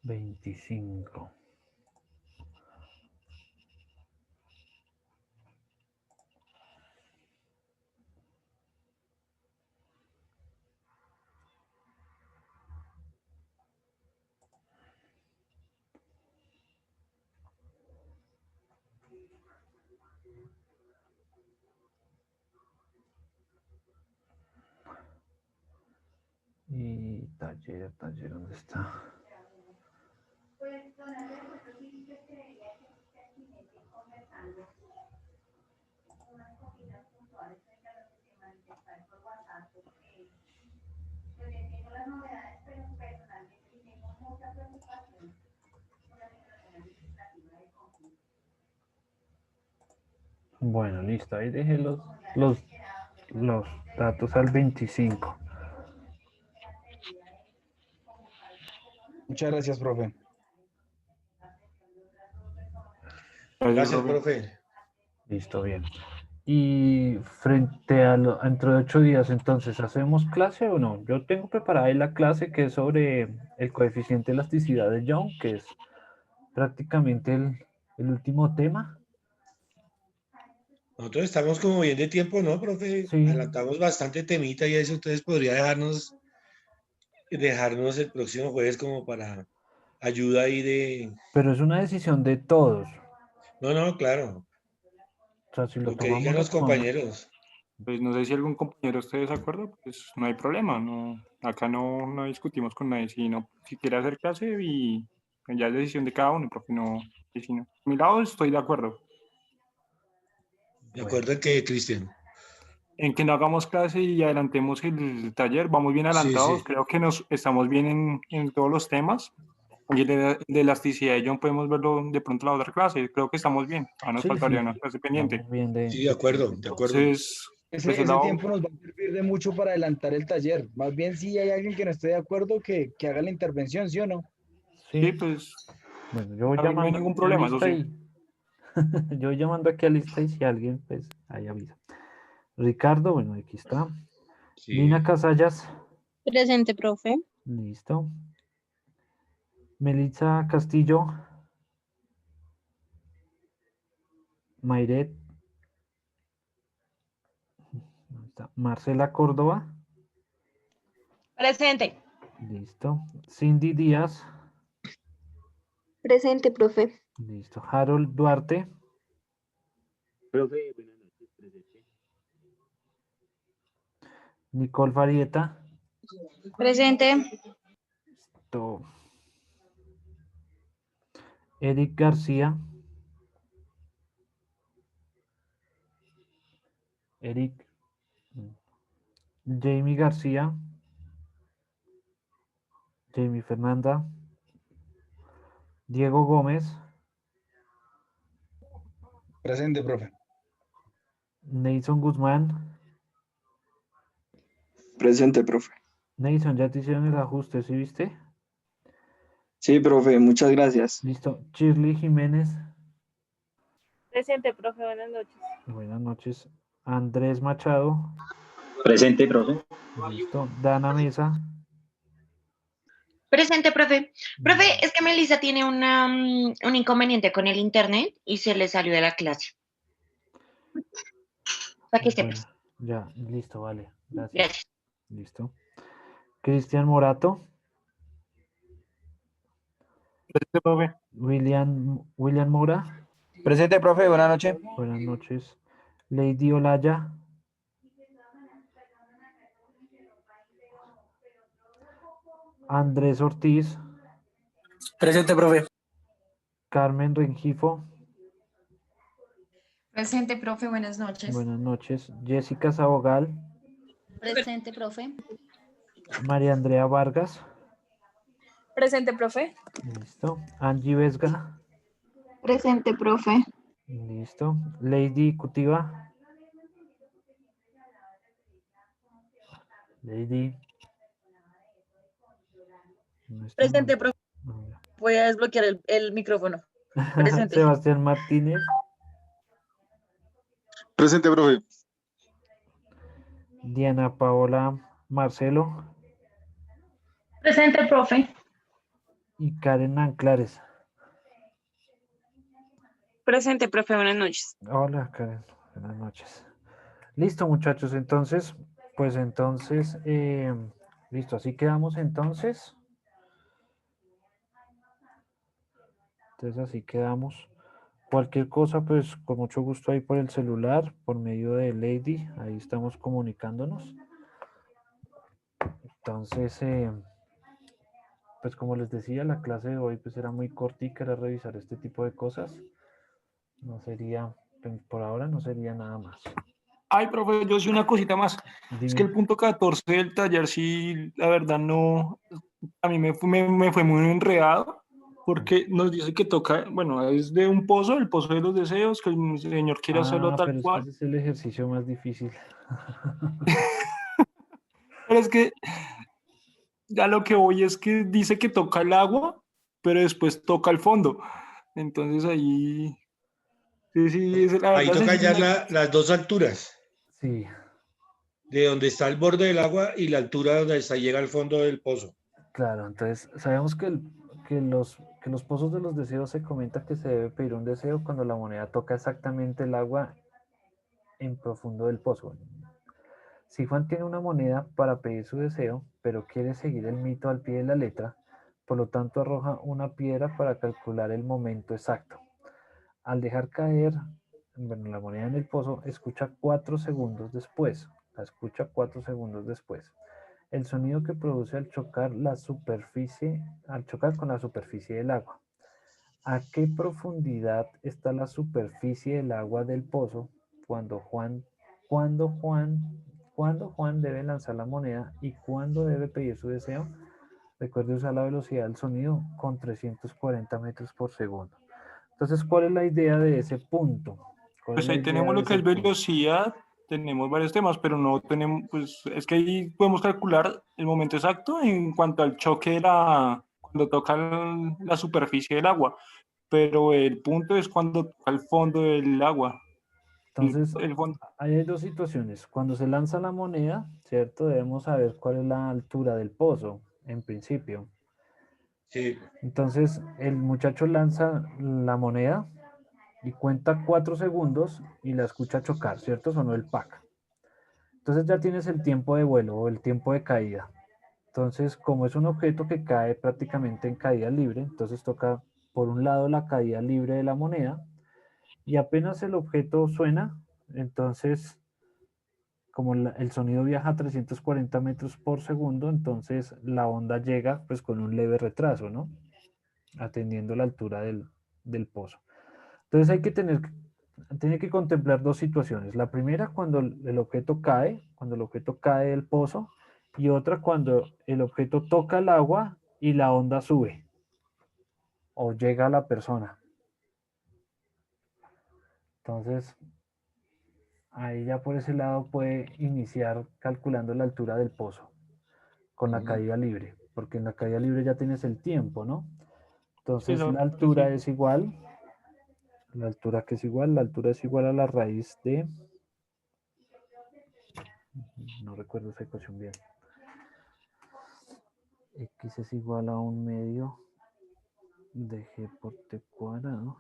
$25. Y taller, ¿dónde está? Bueno, listo. Ahí dejé los datos al 25. Muchas gracias, profe. Gracias, Gracias, profe. profe. Listo, bien. Y frente dentro de 8 días, entonces, ¿hacemos clase o no? Yo tengo preparada ahí la clase que es sobre el coeficiente de elasticidad de Young, que es prácticamente el último tema. Nosotros estamos como bien de tiempo, ¿no, profe? Sí, Adelantamos bastante temita y eso ustedes podría dejarnos el próximo jueves como para ayuda ahí de... pero es una decisión de todos. No, no, claro. O sea, si lo Lo que tomamos, digan lo los tomamos. compañeros. Pues no sé si algún compañero esté de desacuerdo, pues no hay problema, no, acá no discutimos con nadie, si quiere hacer clase y ya es decisión de cada uno, porque no, y si no. A mi lado estoy de acuerdo De Bueno, acuerdo en que, Cristian. en que no hagamos clase y adelantemos el taller, vamos bien Sí, adelantados, sí, creo que nos estamos bien en todos los temas. Y de elasticidad de John podemos verlo de pronto en la otra clase, creo que estamos bien, nos sí, faltaría sí, una clase pendiente. vamos bien sí, de de acuerdo, tiempo y de todo. acuerdo. Entonces, de Ese, ese ese lado, tiempo nos va a servir de mucho para adelantar el taller. Más bien, si hay alguien que no esté de acuerdo, que haga la intervención, ¿sí o no? sí, Sí, pues bueno, yo voy a mí no hay llamando ningún aquí a problema, eso lista sí. y yo voy llamando aquí a lista y si alguien, pues ahí avisa. Ricardo, bueno, aquí está. Lina Sí. Casallas, Presente, profe. listo. Melissa Castillo, Mayret, ahí está. Marcela Córdoba, Presente. listo. Cindy Díaz, Presente, profe. listo. Harold Duarte, Profe, buenas noches, presente. Nicole Farieta, Presente. listo. Eric García, Eric, Jamie García, Jamie Fernanda, Diego Gómez, Presente, profe. Nelson Guzmán. Presente, profe. Nelson, ya te hicieron el ajuste, ¿sí viste? Sí, profe, muchas gracias. Listo. Shirley Jiménez, Presente, profe. Buenas noches. buenas noches. Andrés Machado, Presente, profe. listo. Dana Mesa, Presente, profe. Profe, mm, es que Melissa tiene un inconveniente con el internet y se le salió de la clase. Para que bueno, sepas. ya, listo, vale. Gracias. Gracias. Listo. Cristian Morato, Presente, profe. William Mora, Presente, profe. Buenas noches. buenas noches. Lady Olaya, Andrés Ortiz, Presente, profe. Carmen Rengifo, Presente, profe, buenas noches. buenas noches. Jessica Sabogal, Presente, profe. María Andrea Vargas, Presente, profe. listo. Angie Vesga, Presente, profe. listo. Lady Cutiva, Lady. No está, Presente, profe. no. Voy a desbloquear el micrófono. Presente. Sebastián Martínez, Presente, profe. Diana Paola Marcelo Presente, profe. y Karen Anclares. Presente, profe. Buenas noches. Hola, Karen. Buenas noches. Listo, muchachos. Entonces, pues entonces, listo. Así quedamos entonces. Entonces, así quedamos. Cualquier cosa, pues con mucho gusto ahí por el celular, por medio de Lady. Ahí estamos comunicándonos. Entonces, pues como les decía, la clase de hoy pues era muy cortica, era revisar este tipo de cosas. No sería, pues, por ahora no sería nada más. Ay, profe, yo sí una cosita más. Es que Dime. el punto 14 del taller, sí, la verdad no, a mí me fue muy enredado, porque nos dice que toca, bueno, es de un pozo, el pozo de los deseos, que el señor quiere hacerlo Ah, tal pero es que cual. ese es el ejercicio más difícil. Pero es que ya lo que voy es que dice que toca el agua, pero después toca el fondo. Entonces ahí, sí, la Ahí verdad toca sí es hallar una... las dos alturas, Sí, de donde está el borde del agua y la altura donde llega al fondo del pozo. claro. Entonces, sabemos que los pozos de los deseos se comenta que se debe pedir un deseo cuando la moneda toca exactamente el agua en profundo del pozo. Si Juan tiene una moneda para pedir su deseo, pero quiere seguir el mito al pie de la letra, por lo tanto arroja una piedra para calcular el momento exacto. Al dejar caer bueno, la moneda en el pozo, escucha 4 segundos después. La escucha 4 segundos después. El sonido que produce al chocar con la superficie del agua. ¿A qué profundidad está la superficie del agua del pozo cuando Juan debe lanzar la moneda y cuándo debe pedir su deseo? Recuerde usar la velocidad del sonido con 340 metros por segundo. Entonces, ¿cuál es la idea de ese punto? ¿Cuál es Pues la ahí idea tenemos de lo que ese es punto? velocidad, tenemos varios temas, pero no tenemos, pues es que ahí podemos calcular el momento exacto en cuanto al choque cuando toca la superficie del agua, pero el punto es cuando toca el fondo del agua. Entonces, El fondo, ahí hay dos situaciones. Cuando se lanza la moneda, ¿cierto? Debemos saber cuál es la altura del pozo, en principio. Sí. Entonces, el muchacho lanza la moneda y cuenta 4 segundos y la escucha chocar, ¿cierto? Sonó el pack. Entonces ya tienes el tiempo de vuelo o el tiempo de caída. Entonces, como es un objeto que cae prácticamente en caída libre, entonces toca, por un lado, la caída libre de la moneda y apenas el objeto suena, entonces, como el sonido viaja a 340 metros por segundo, entonces la onda llega pues con un leve retraso, ¿no? Atendiendo la altura del pozo. Entonces tiene que contemplar dos situaciones. La primera cuando el objeto cae del pozo, y otra cuando el objeto toca el agua y la onda sube o llega a la persona. Entonces, ahí ya por ese lado puede iniciar calculando la altura del pozo con la caída libre, porque en la caída libre ya tienes el tiempo, ¿no? sí, Entonces la sí. altura es igual, la altura es igual a la raíz de, no recuerdo esa ecuación bien, x es igual a 1/2 de g por t cuadrado.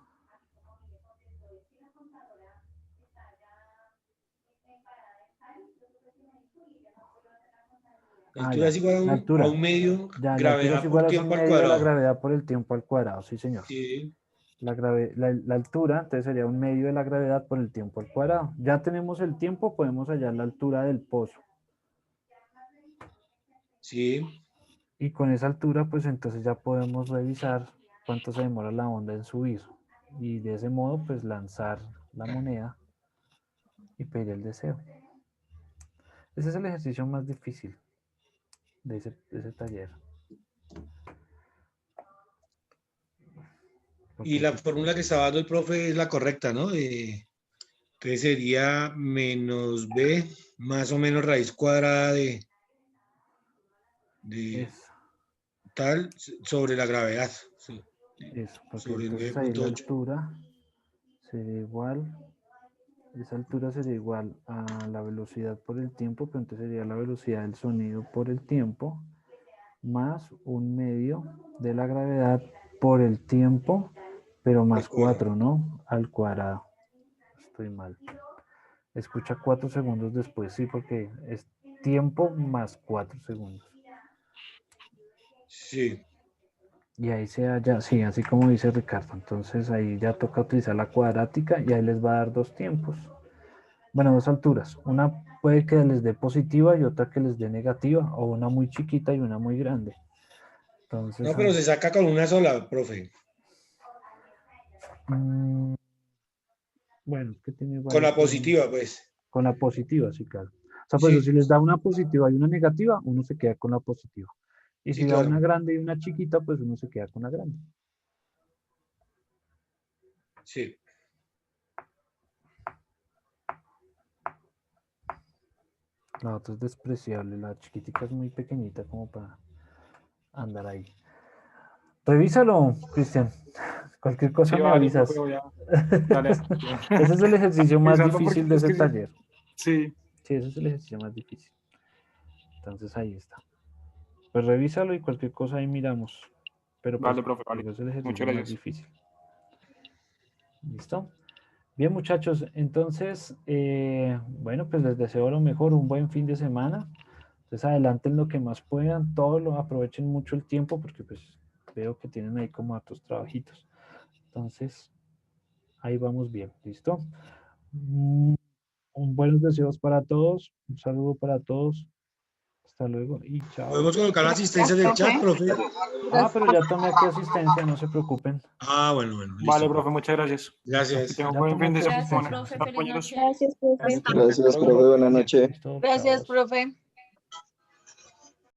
La altura es igual La a altura. un medio Ya, la altura es gravedad por igual a tiempo un al medio de la cuadrado. gravedad por el tiempo al cuadrado, sí señor. Sí. La altura, entonces sería un medio de la gravedad por el tiempo al cuadrado. Ya tenemos el tiempo, podemos hallar la altura del pozo. Sí. Y con esa altura, pues entonces ya podemos revisar cuánto se demora la onda en subir. Y de ese modo, pues lanzar la moneda y pedir el deseo. Ese es el ejercicio más difícil de ese taller. Y la fórmula que estaba dando el profe es la correcta, ¿no? Entonces sería menos b más o menos raíz cuadrada de Eso. tal sobre la gravedad. Sí. Eso, porque Sobre entonces ahí la 9.8. altura sería igual, esa altura sería igual a la velocidad por el tiempo, pero entonces sería la velocidad del sonido por el tiempo, más un medio de la gravedad por el tiempo, pero más 4, ¿no? Al cuadrado. Estoy mal. Escucha 4 segundos después, sí, porque es tiempo más 4 segundos. Sí. Y ahí se halla, sí, así como dice Ricardo. Entonces ahí ya toca utilizar la cuadrática y ahí les va a dar dos tiempos. Bueno, dos alturas. Una puede que les dé positiva y otra que les dé negativa, o una muy chiquita y una muy grande. Entonces, No, pero se saca con una sola, profe. Bueno, que tiene Con varias la positiva, pues. Con la positiva, sí, claro. O sea, por eso Sí. si les da una positiva y una negativa, uno se queda con la positiva. Y Sí, si da claro. una grande y una chiquita, pues uno se queda con la grande. Sí. La otra es despreciable, la chiquitica es muy pequeñita como para andar ahí. Revísalo, Cristian. Cualquier cosa Sí, me vale, avisas. profe, voy a... Dale. Ese es el ejercicio más Pensarlo porque difícil de es ese que taller. sí. Sí, ese es el ejercicio más difícil. Entonces ahí está. Pues revísalo y cualquier cosa ahí miramos. Pero pues Vale, profe, vale. es el ejercicio Muchas más gracias. difícil. ¿Listo? Bien, muchachos, entonces, bueno, pues les deseo lo mejor, un buen fin de semana. Entonces, adelanten lo que más puedan, todos lo aprovechen mucho el tiempo, porque pues veo que tienen ahí como hartos trabajitos. Entonces, ahí vamos bien, ¿listo? Buenos deseos para todos, un saludo para todos. Hasta luego y chao. Podemos colocar la asistencia del chat, profe. Pero ya tomé aquí asistencia, no se preocupen. Bueno. Listo. Vale, profe, muchas gracias. Gracias. Que tengan buen fin de Gracias, semana. profe. Compañeros. Feliz noche. Gracias, profe. Gracias, profe. Buenas noches. Listo, Gracias, chao. profe.